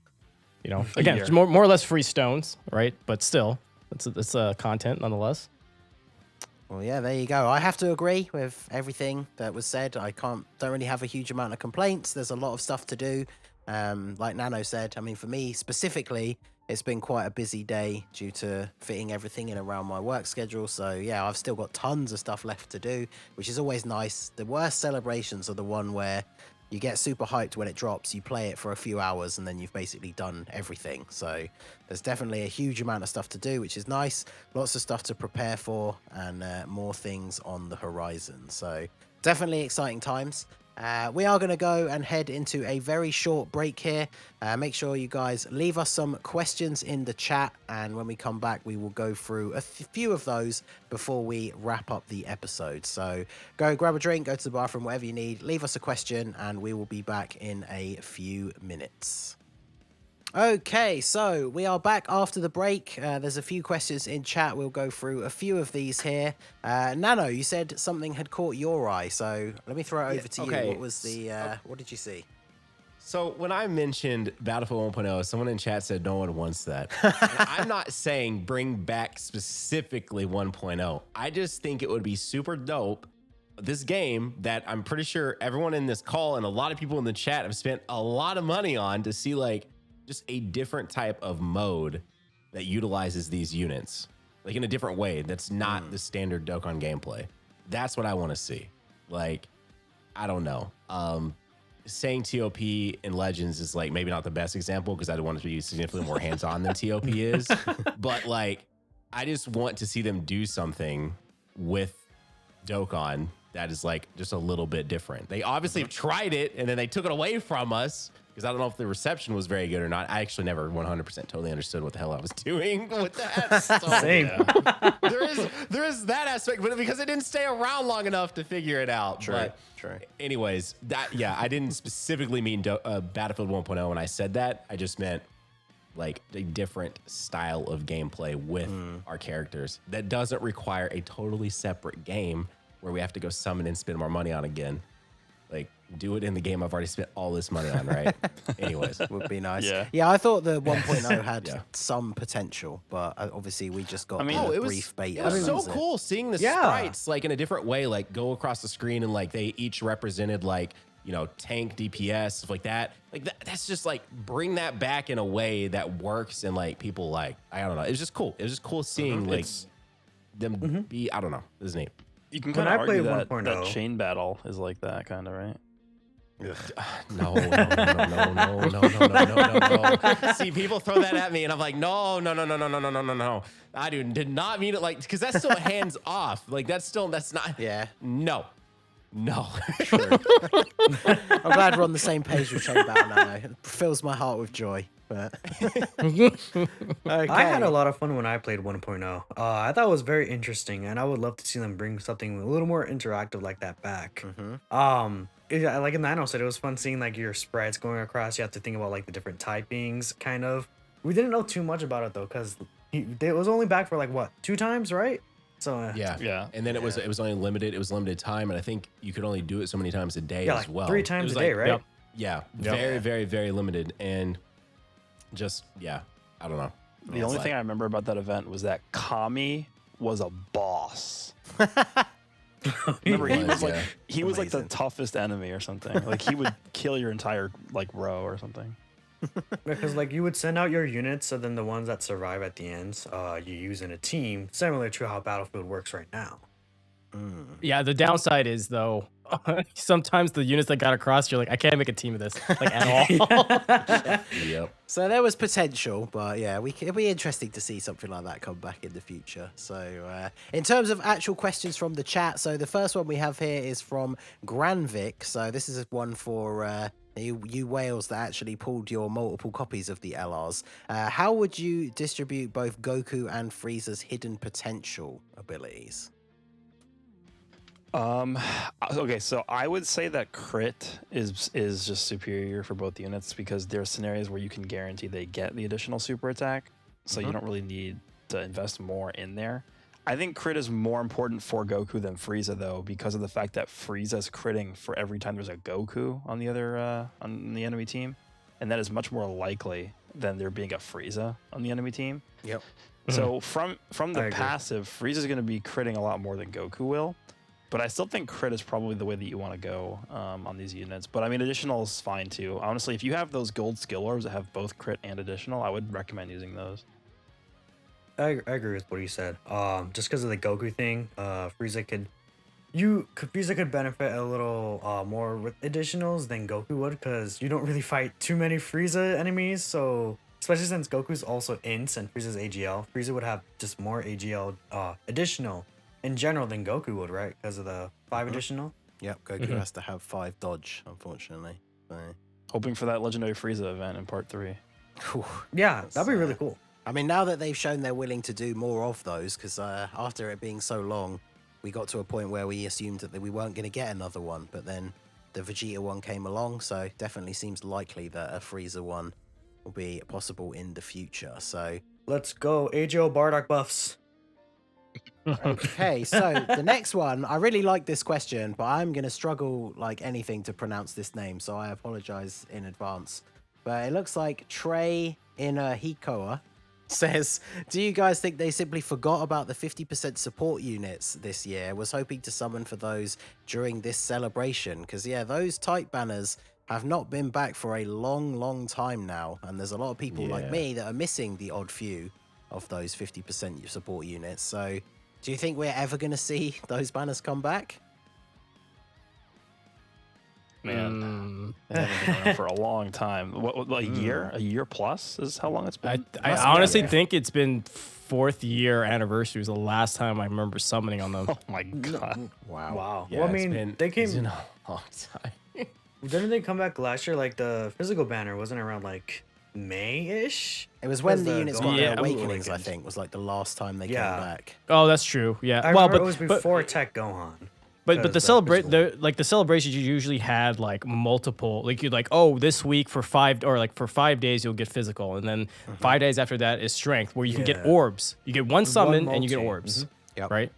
D: You know, again, it's more or less free stones, right? But still, it's content nonetheless.
A: Well, yeah, there you go. I have to agree with everything that was said. I don't really have a huge amount of complaints. There's a lot of stuff to do. Like Nano said, I mean, for me specifically, it's been quite a busy day due to fitting everything in around my work schedule. So yeah, I've still got tons of stuff left to do, which is always nice. The worst celebrations are the one where you get super hyped when it drops, you play it for a few hours, and then you've basically done everything. So there's definitely a huge amount of stuff to do, which is nice. Lots of stuff to prepare for, and more things on the horizon. So definitely exciting times. We are going to go and head into a very short break here. Make sure you guys leave us some questions in the chat, and when we come back, we will go through a few of those before we wrap up the episode. So go grab a drink, go to the bathroom, whatever you need, leave us a question, and we will be back in a few minutes. Okay, so we are back after the break. There's a few questions in chat. We'll go through a few of these here. Nano, you said something had caught your eye, so let me throw it over to you. What was the? What did you see?
B: So when I mentioned Battlefield 1.0, someone in chat said no one wants that. And I'm not saying bring back specifically 1.0. I just think it would be super dope. This game that I'm pretty sure everyone in this call and a lot of people in the chat have spent a lot of money on to see like just a different type of mode that utilizes these units, like in a different way. That's not the standard Dokkan gameplay. That's what I want to see. Like, I don't know. Saying TOP in Legends is like maybe not the best example because I want it to be significantly more hands-on than TOP is. But like, I just want to see them do something with Dokkan that is like just a little bit different. They obviously have tried it and then they took it away from us, because I don't know if the reception was very good or not. I actually never 100% totally understood what the hell I was doing with that. So,
E: Same.
B: yeah. there is that aspect, but because it didn't stay around long enough to figure it out.
A: True.
B: Anyways, I didn't specifically mean Battlefield 1.0 when I said that. I just meant like a different style of gameplay with our characters that doesn't require a totally separate game where we have to go summon and spend more money on again. Like, do it in the game I've already spent all this money on, right? Anyways.
A: Would be nice.
C: Yeah.
A: I thought the 1.0 had some potential, but obviously we just got
B: it was
A: brief beta.
B: It was so cool seeing the
E: Yeah.
B: sprites like in a different way, like go across the screen and like they each represented like, you know, tank, DPS, stuff like that. Like that's just like bring that back in a way that works and like people like, I don't know. It was just cool. It was just cool seeing like them be, I don't know. This is neat.
C: You can
E: When
C: kind of
E: I
C: argue
E: played
C: that
E: 1.0
C: chain battle is like that kind of, right?
B: No. See, people throw that at me, and I'm like, no. I did not mean it like, because that's still hands off. Like that's not.
A: Yeah.
B: No.
A: True. I'm glad we're on the same page with Chain Battle now. It fills my heart with joy. But okay.
E: I had a lot of fun when I played 1.0. I thought it was very interesting, and I would love to see them bring something a little more interactive like that back. Like Nano said, it was fun seeing like your sprites going across. You have to think about like the different typings, kind of. We didn't know too much about it though, because it was only back for like what, 2 times, right? So
B: yeah. And then it was only limited. It was limited time, and I think you could only do it so many times a day as
E: like
B: well.
E: 3 times a day, right?
D: Yep.
B: Yeah, very, very, very limited, and just I don't know.
C: The only thing I remember about that event was that Kami was a boss. Remember, he was like the toughest enemy or something. Like he would kill your entire like row or something.
E: Because like you would send out your units, so then the ones that survive at the end, you use in a team, similar to how Battlefield works right now.
D: Yeah, the downside is though, sometimes the units that got across, you're like, I can't make a team of this like at all.
B: Yep.
A: So there was potential, but yeah, it'd be interesting to see something like that come back in the future. So in terms of actual questions from the chat, so the first one we have here is from Granvik. So this is one for you whales that actually pulled your multiple copies of the LRs. How would you distribute both Goku and Frieza's hidden potential abilities?
C: Okay, so I would say that crit is just superior for both units because there are scenarios where you can guarantee they get the additional super attack, so you don't really need to invest more in there. I think crit is more important for Goku than Frieza though, because of the fact that Frieza's critting for every time there's a Goku on the other on the enemy team, and that is much more likely than there being a Frieza on the enemy team.
A: Yep.
C: So from the passive, Frieza's going to be critting a lot more than Goku will. But I still think crit is probably the way that you want to go on these units. But I mean, additional is fine too. Honestly, if you have those gold skill orbs that have both crit and additional, I would recommend using those.
E: I agree with what he said. Just because of the Goku thing, Frieza could benefit a little more with additionals than Goku would, because you don't really fight too many Frieza enemies. So especially since Goku's also Ints and Frieza's AGL, Frieza would have just more AGL additional in general than Goku would, right? Because of the 5 additional.
A: Yep, Goku has to have 5 dodge, unfortunately. So.
C: Hoping for that legendary Frieza event in part 3.
E: Yeah, that'd be really cool.
A: I mean, now that they've shown they're willing to do more of those, because after it being so long, we got to a point where we assumed that we weren't going to get another one, but then the Vegeta one came along, so definitely seems likely that a Frieza one will be possible in the future. So
E: let's go, AGO Bardock buffs.
A: Okay, so the next one, I really like this question, but I'm going to struggle like anything to pronounce this name, so I apologize in advance. But it looks like Trey in Hikoa says, do you guys think they simply forgot about the 50% support units this year? Was hoping to summon for those during this celebration, because yeah, those type banners have not been back for a long time now, and there's a lot of people like me that are missing the odd few of those 50% support units. So do you think we're ever going to see those banners come back?
C: Man, they haven't been around for a long time. What a year? A year plus is how long it's been?
D: I honestly think it's been 4th year anniversary was the last time I remember summoning on them.
C: Oh my god!
E: Wow.
B: Yeah,
E: well, I mean, they came.
B: It's been a long time.
E: Didn't they come back last year? Like the physical banner wasn't around like May-ish.
A: It was when the units got their
E: Awakenings,
A: awakenings, I think, was like the last time they came back.
D: Oh, that's true. Yeah.
E: I remember it was before Tech Gohan.
D: But the celebrations you usually had like multiple, like you'd like, oh, this week for 5 days you'll get physical, and then 5 days after that is strength, where you can get orbs. You get one summon and you get orbs.
A: Yep.
D: Right?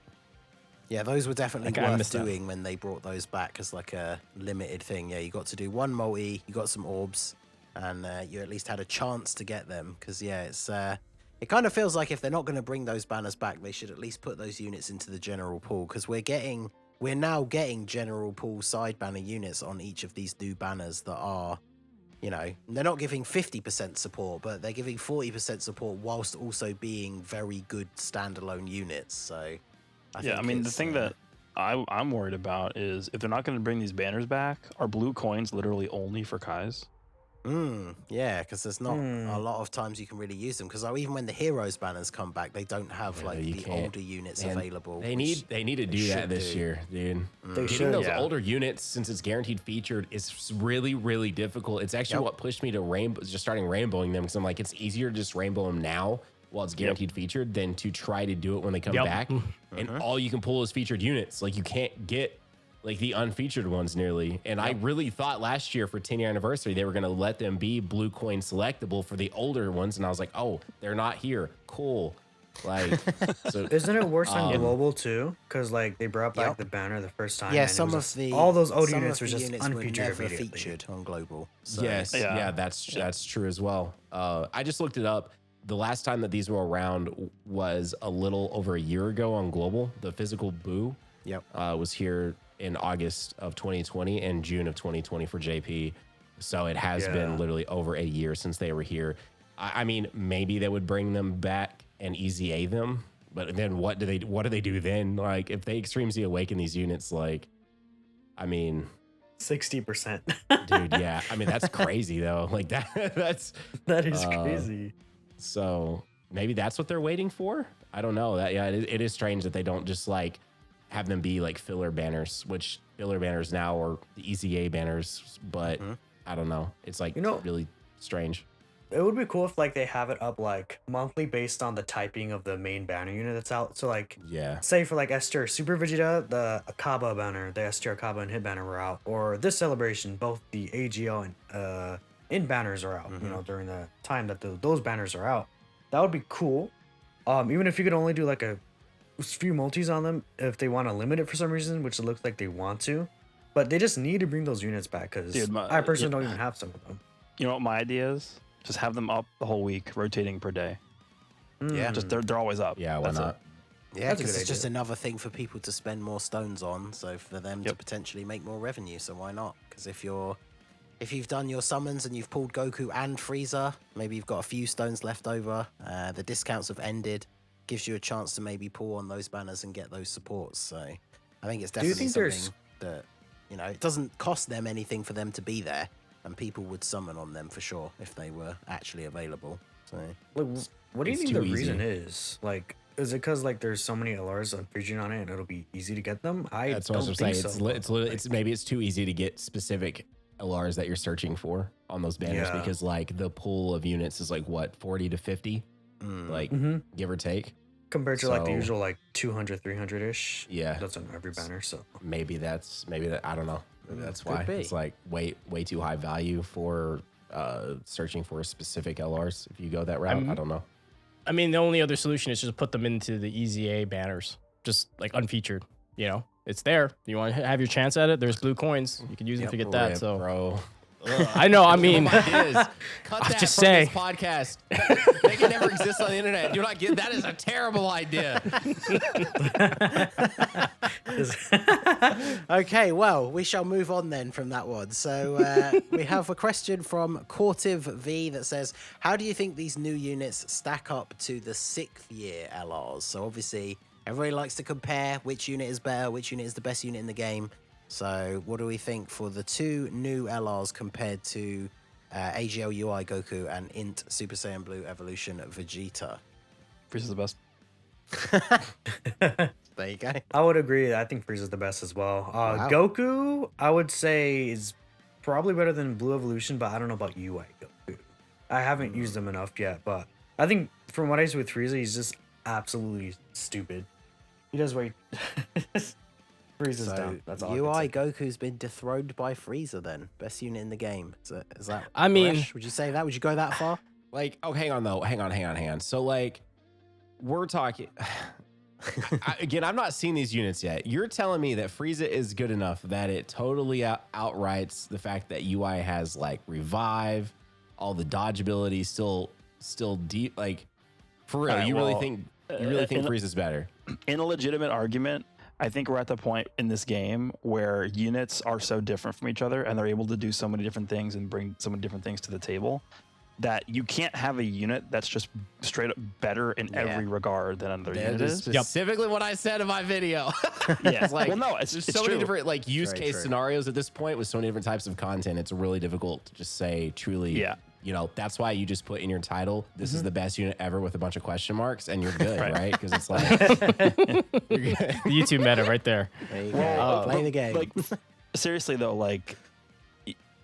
A: Yeah, those were definitely
D: Like, I
A: worth
D: missed that.
A: doing when they brought those back as like a limited thing. Yeah, you got to do one multi, you got some orbs, and you at least had a chance to get them. Because yeah, it's it kind of feels like if they're not going to bring those banners back, they should at least put those units into the general pool, because we're now getting general pool side banner units on each of these new banners that are, you know, they're not giving 50% support, but they're giving 40% support whilst also being very good standalone units. So
C: I mean, the thing that I'm worried about is if they're not going to bring these banners back, are blue coins literally only for Kais?
A: Yeah, because there's not a lot of times you can really use them, because even when the heroes banners come back, they don't have like the older units available.
B: They need to do that this year, dude. Getting those older units, since it's guaranteed featured, is really difficult. It's actually what pushed me to just starting rainbowing them, because I'm like, it's easier to just rainbow them now while it's guaranteed featured than to try to do it when they come back. And all you can pull is featured units. Like, you can't get like the unfeatured ones nearly. And I really thought last year for 10-year anniversary, they were going to let them be blue coin selectable for the older ones. And I was like, oh, they're not here. Cool. Like, so
E: isn't it worse on global too? Because like they brought back the banner the first time.
A: Yeah,
E: and all those old units were just unfeatured
A: featured on global. So.
B: Yes, that's true as well. I just looked it up. The last time that these were around was a little over a year ago on global. The physical Boo was here in August of 2020 and June of 2020 for JP. So it has been literally over a year since they were here. I mean, maybe they would bring them back and easy A them, but then what do they do then? Like, if they Extreme Z awaken these units, like, I mean,
E: 60%.
B: dude, yeah. I mean, that's crazy though. Like
E: that is crazy.
B: So maybe that's what they're waiting for. I don't know. It is strange that they don't just like have them be like filler banners, which filler banners now are the easy A banners, but I don't know. It's like really strange.
E: It would be cool if like they have it up like monthly based on the typing of the main banner unit that's out. So like say for like S tier Super Vegeta, the Akaba banner, the S tier Akaba and Hit banner were out, or this celebration both the AGL and in banners are out. You know, during the time that those banners are out, that would be cool. Even if you could only do like a few multis on them if they want to limit it for some reason, which it looks like they want to, but they just need to bring those units back because I personally don't even have some of them.
C: You know what my idea is? Just have them up the whole week, rotating per day.
A: Yeah,
C: just they're always up.
B: Yeah, why not?
A: Yeah, because it's just another thing for people to spend more stones on, so for them to potentially make more revenue. So why not? Because if you've done your summons and you've pulled Goku and Frieza, maybe you've got a few stones left over. The discounts have ended. Gives you a chance to maybe pull on those banners and get those supports. So I think it's definitely something that it doesn't cost them anything for them to be there. And people would summon on them for sure if they were actually available. So,
E: what do you think the reason is? Like, is it because like there's so many LRs on Fusion on it and it'll be easy to get them?
B: That's what I was saying. It's maybe it's too easy to get specific LRs that you're searching for on those banners because like the pool of units is like what 40 to 50, like give or take.
E: Compared to like the usual like 200, 300 ish.
B: Yeah,
E: that's on every banner. So
B: maybe that I don't know. Maybe that's why it's like way too high value for searching for specific LRs. If you go that route, I don't know.
D: I mean, the only other solution is just put them into the easy A banners, just like unfeatured. You know, it's there. You want to have your chance at it? There's blue coins. You can use them to get that. So,
B: bro.
D: I know. I mean,
B: cut that
D: just
B: from
D: saying.
B: This podcast. They can never exist on the internet. Do not get that. Is a terrible idea.
A: Okay, well, we shall move on then from that one. So we have a question from Cortiv V that says, "How do you think these new units stack up to the 6th year LRs?" So obviously, everybody likes to compare which unit is better, which unit is the best unit in the game. So what do we think for the two new LRs compared to AGL UI Goku and Int Super Saiyan Blue Evolution Vegeta?
C: Frieza's the best.
A: There you go.
E: I would agree. I think Frieza's the best as well. Goku, I would say, is probably better than Blue Evolution, but I don't know about UI Goku. I haven't used him enough yet, but I think from what I see with Frieza, he's just absolutely stupid. He does what Frieza's down. That's all.
A: UI Goku's been dethroned by Frieza then. Best unit in the game. Is that
D: I mean,
A: Goresh? Would you say that? Would you go that far?
B: Like, oh, hang on though. Hang on. So like, we're talking. Again, I've not seen these units yet. You're telling me that Frieza is good enough that it totally outrights the fact that UI has like revive, all the dodge ability still deep. Like, for real, you really think Frieza's better?
C: In a legitimate argument, I think we're at the point in this game where units are so different from each other and they're able to do so many different things and bring so many different things to the table that you can't have a unit that's just straight up better in every regard than another unit is.
B: Specifically what I said in my video.
C: Yeah.
B: It's like,
C: well, no, it's
B: so
C: true.
B: many different like use case scenarios at this point with so many different types of content. It's really difficult to just say truly. Yeah. You know, that's why you just put in your title, this is the best unit ever with a bunch of question marks, and you're good, right? Because it's like
D: the YouTube meta right there.
A: There you go. Play the game.
C: Like, seriously though, like,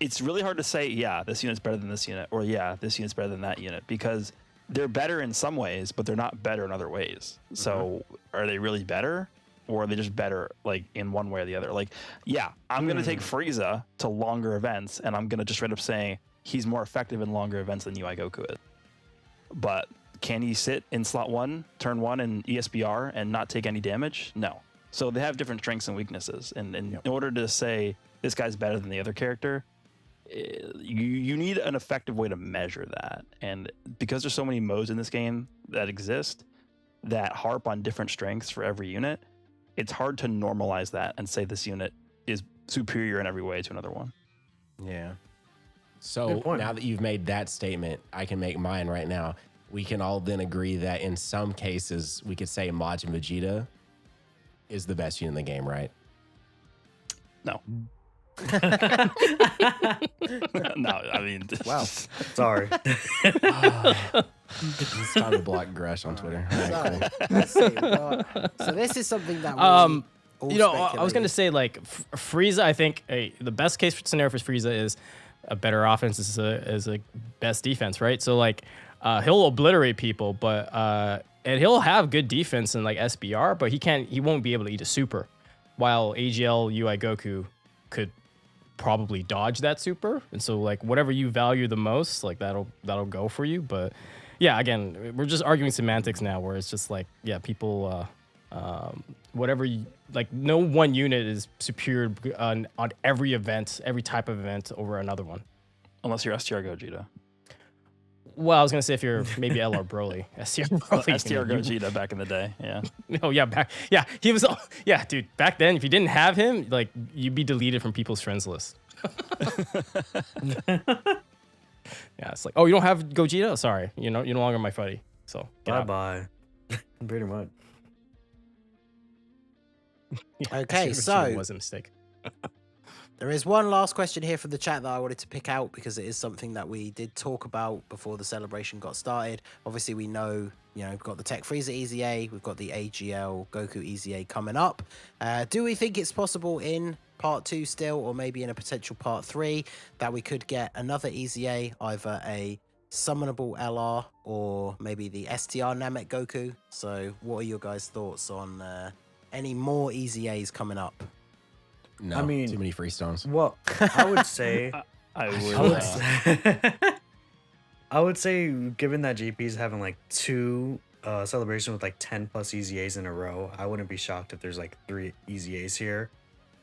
C: it's really hard to say, yeah, this unit's better than this unit, or yeah, this unit's better than that unit, because they're better in some ways, but they're not better in other ways. So are they really better, or are they just better like in one way or the other? Like, yeah, I'm gonna take Frieza to longer events, and I'm gonna just straight up say he's more effective in longer events than UI Goku is. But can he sit in slot 1, turn 1 in ESBR and not take any damage? No. So they have different strengths and weaknesses. And in order to say this guy's better than the other character, you need an effective way to measure that. And because there's so many modes in this game that exist that harp on different strengths for every unit, it's hard to normalize that and say this unit is superior in every way to another one.
A: Yeah.
B: So now that you've made that statement, I can make mine right now. We can all then agree that in some cases, we could say Majin Vegeta is the best unit in the game, right?
C: No. No, I mean,
E: wow. Sorry.
B: It's time to block Goresh on Twitter.
A: So, let's see. So this is something that we all
D: I was gonna say like Frieza. I think the best case scenario for Frieza is a better offense is a best defense, right? So like he'll obliterate people, but and he'll have good defense in like SBR, but he won't be able to eat a super, while AGL UI Goku could probably dodge that super, and so like whatever you value the most, like that'll go for you. But yeah, again, we're just arguing semantics now, where it's just like people whatever you like, no one unit is superior on every event, every type of event over another one,
C: unless you're STR Gogeta.
D: Well, I was gonna say if you're maybe LR Broly, STR Broly,
C: STR Gogeta back in the day, yeah.
D: Oh yeah, he was. Yeah, dude, back then, if you didn't have him, like you'd be deleted from people's friends list. Yeah, it's like, oh, you don't have Gogeta? Sorry, you're no longer my buddy. So
E: bye. Pretty much.
D: Yeah,
A: Okay,
D: Gogeta
A: so
D: was a mistake.
A: there is one last question here from the chat that I wanted to pick out because it is something that we did talk about before the celebration got started. Obviously, we know, we've got the Tech Frieza EZA, we've got the AGL Goku EZA coming up. Do we think it's possible in part 2 still, or maybe in a potential part 3, that we could get another EZA, either a summonable LR or maybe the STR Namek Goku? So what are your guys' thoughts on any more EZAs coming up?
B: No,
E: I mean,
B: too many free stones.
E: Well, I would say, I would say, given that GP's having like 2 celebrations with like 10 plus EZAs in a row, I wouldn't be shocked if there's like 3 EZAs here.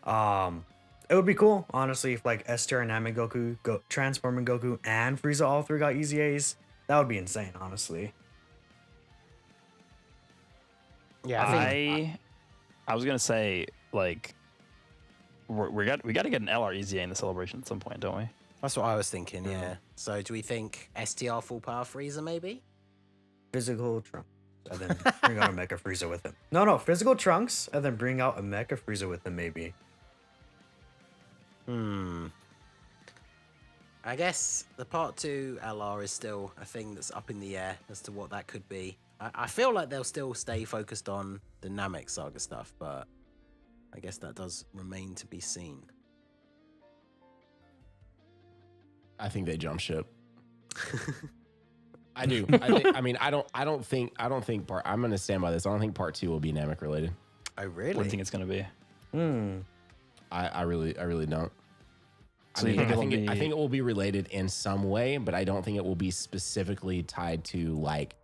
E: It would be cool, honestly, if like STR and Namek Goku, Transforming Goku, and Frieza all 3 got EZAs. That would be insane, honestly.
A: Yeah,
C: I was gonna say like we got to get an LR EZA in the celebration at some point, don't we?
A: that's what I was thinking. Yeah. So do we think STR full power Frieza maybe?
E: Physical Trunks, and then bring out a Mecha Frieza with him. No, physical Trunks, and then bring out a Mecha Frieza with him, maybe.
A: I guess the part 2 LR is still a thing that's up in the air as to what that could be. I feel like they'll still stay focused on the Namek Saga stuff, but I guess that does remain to be seen.
B: I think they jump ship. I do. I don't think part. I'm gonna stand by this. I don't think part 2 will be Namek related.
A: Oh really?
C: What do you think it's gonna be?
B: I really don't.
C: So
B: I think it will be related in some way, but I don't think it will be specifically tied to like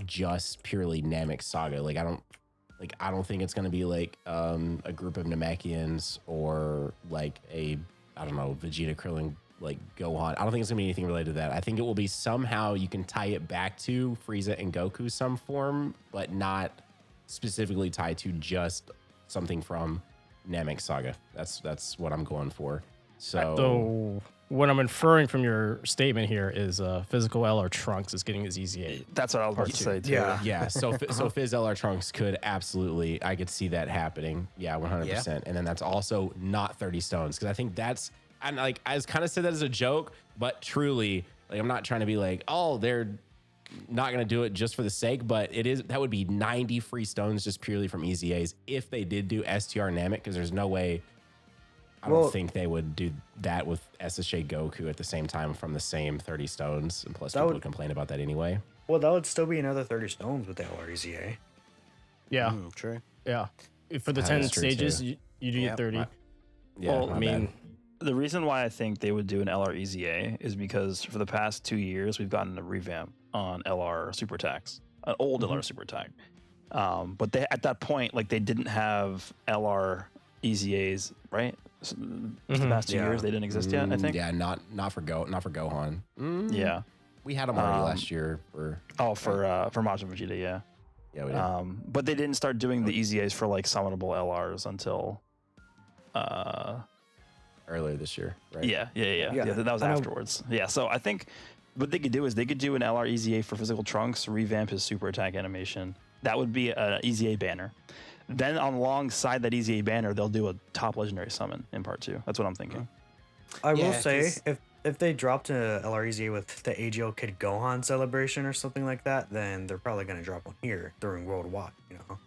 B: just purely Namek Saga. Like I don't think it's gonna be like a group of Namekians or like Vegeta, Krillin, like Gohan. I don't think it's gonna be anything related to that. I think it will be somehow you can tie it back to Frieza and Goku some form, but not specifically tied to just something from Namek Saga. That's what I'm going for.
D: So what I'm inferring from your statement here is physical LR Trunks is getting his EZA.
C: That's what I was about to say too.
B: Yeah. So Fizz LR Trunks could absolutely, I could see that happening. Yeah, 100%. Yeah. And then that's also not 30 stones, because I think that's, and like I kind of said that as a joke, but truly, like I'm not trying to be like, oh, they're not gonna do it just for the sake, but that would be 90 free stones just purely from EZAs if they did do STR Namek, because there's no way. I don't think they would do that with SSJ Goku at the same time from the same 30 stones. And plus, people would complain about that anyway.
E: Well, that would still be another 30 stones with the LREZA.
D: Yeah.
A: True.
D: Yeah. For the 10 stages, you do get 30.
B: Yeah,
C: well, I mean, the reason why I think they would do an LR EZA is because for the past 2 years, we've gotten a revamp on LR Super Attacks, an old LR Super Attack. But at that point, like they didn't have LR EZAs, right? So the past 2 years, they didn't exist yet, I think.
B: Yeah, not for Gohan.
C: Yeah.
B: We had them already last year for
C: Majin Vegeta, yeah.
B: Yeah, we did.
C: But they didn't start doing the EZAs for like summonable LRs until
B: earlier this year, right?
C: Yeah. That was afterwards. Yeah, so I think what they could do is they could do an LR EZA for physical Trunks, revamp his super attack animation. That would be an EZA banner. Then alongside that EZA banner, they'll do a top legendary summon in part 2. That's what I'm thinking.
E: I will say, if they dropped a LREZA with the AGL Kid Gohan celebration or something like that, then they're probably going to drop one here during Worldwide, you know?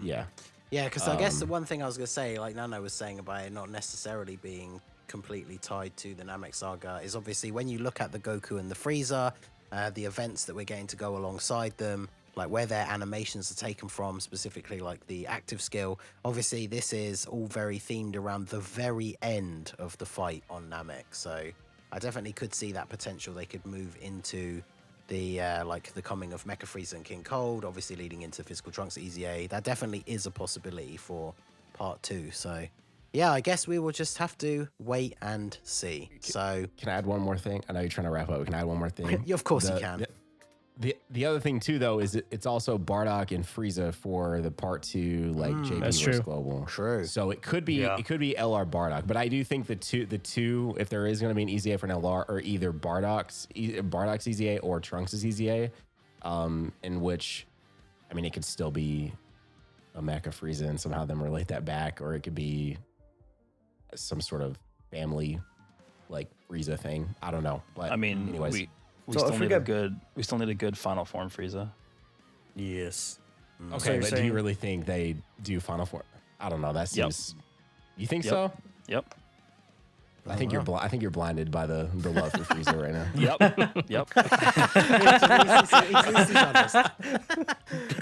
B: Yeah.
A: Yeah, because I guess the one thing I was going to say, like Nano was saying about it not necessarily being completely tied to the Namek saga, is obviously when you look at the Goku and the Frieza, the events that we're getting to go alongside them, like where their animations are taken from, specifically like the active skill. Obviously, this is all very themed around the very end of the fight on Namek. So I definitely could see that potential. They could move into the like the coming of Mecha Frieza and King Cold, obviously leading into Physical Trunks EZA. That definitely is a possibility for part 2. So yeah, I guess we will just have to wait and see. So
B: can I add one more thing? I know you're trying to wrap up. Can I add one more thing?
A: Of course you can.
B: The other thing too, though, is it's also Bardock and Frieza for the part 2, like JP vs Global.
A: True.
B: So it could be LR Bardock, but I do think the two, if there is going to be an EZA for an LR, or either Bardock's EZA or Trunks' EZA, in which, I mean, it could still be a Mecha Frieza and somehow them relate that back, or it could be some sort of family like Frieza thing. I don't know, but
C: I mean,
B: anyways.
C: We still need a good final form Frieza.
E: Yes.
B: Okay, but do you really think they do final form? I don't know. That seems. You think so?
C: Yep.
B: I think you're I think you're blinded by the love for Frieza right now.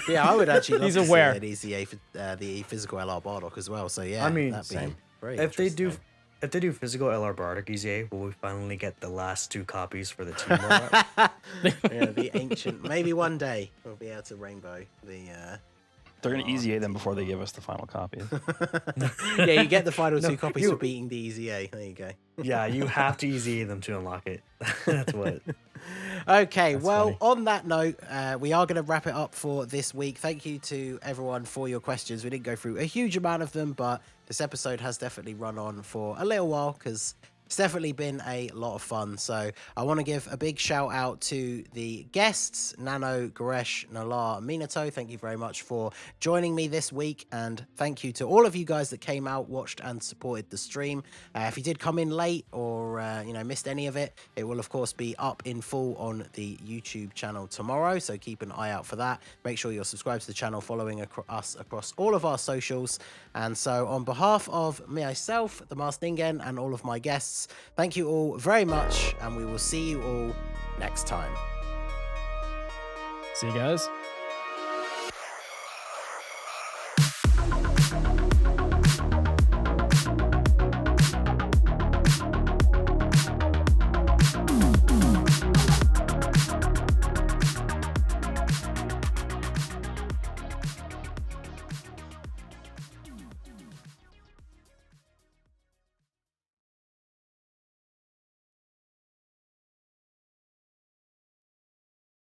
A: Yeah, I would actually love
D: He's
A: to
D: aware.
A: see an EZA for the physical LR Bardock as well. So yeah,
E: I mean,
A: that'd be very
E: if they do
A: interesting.
E: if they do physical LR Bardock EZA, will we finally get the last 2 copies for the team rollout?
A: Yeah, the ancient. Maybe one day we'll be able to rainbow the.
C: They're going to EZA them before they give us the final copy.
A: Yeah, you get the final 2 copies for beating the EZA. There you go.
E: Yeah, you have to EZA them to unlock it. That's what.
A: Okay,
B: That's
A: well,
B: funny.
A: on that note, we are going to wrap it up for this week. Thank you to everyone for your questions. We didn't go through a huge amount of them, but this episode has definitely run on for a little while because it's definitely been a lot of fun. So I want to give a big shout out to the guests, Nano, Goresh, Nolar, and Minato. Thank you very much for joining me this week. And thank you to all of you guys that came out, watched, and supported the stream. If you did come in late or missed any of it, it will, of course, be up in full on the YouTube channel tomorrow. So keep an eye out for that. Make sure you're subscribed to the channel, following us across all of our socials. And so on behalf of myself, the Masked Ningen, and all of my guests, thank you all very much, and we will see you all next time.
D: See you guys.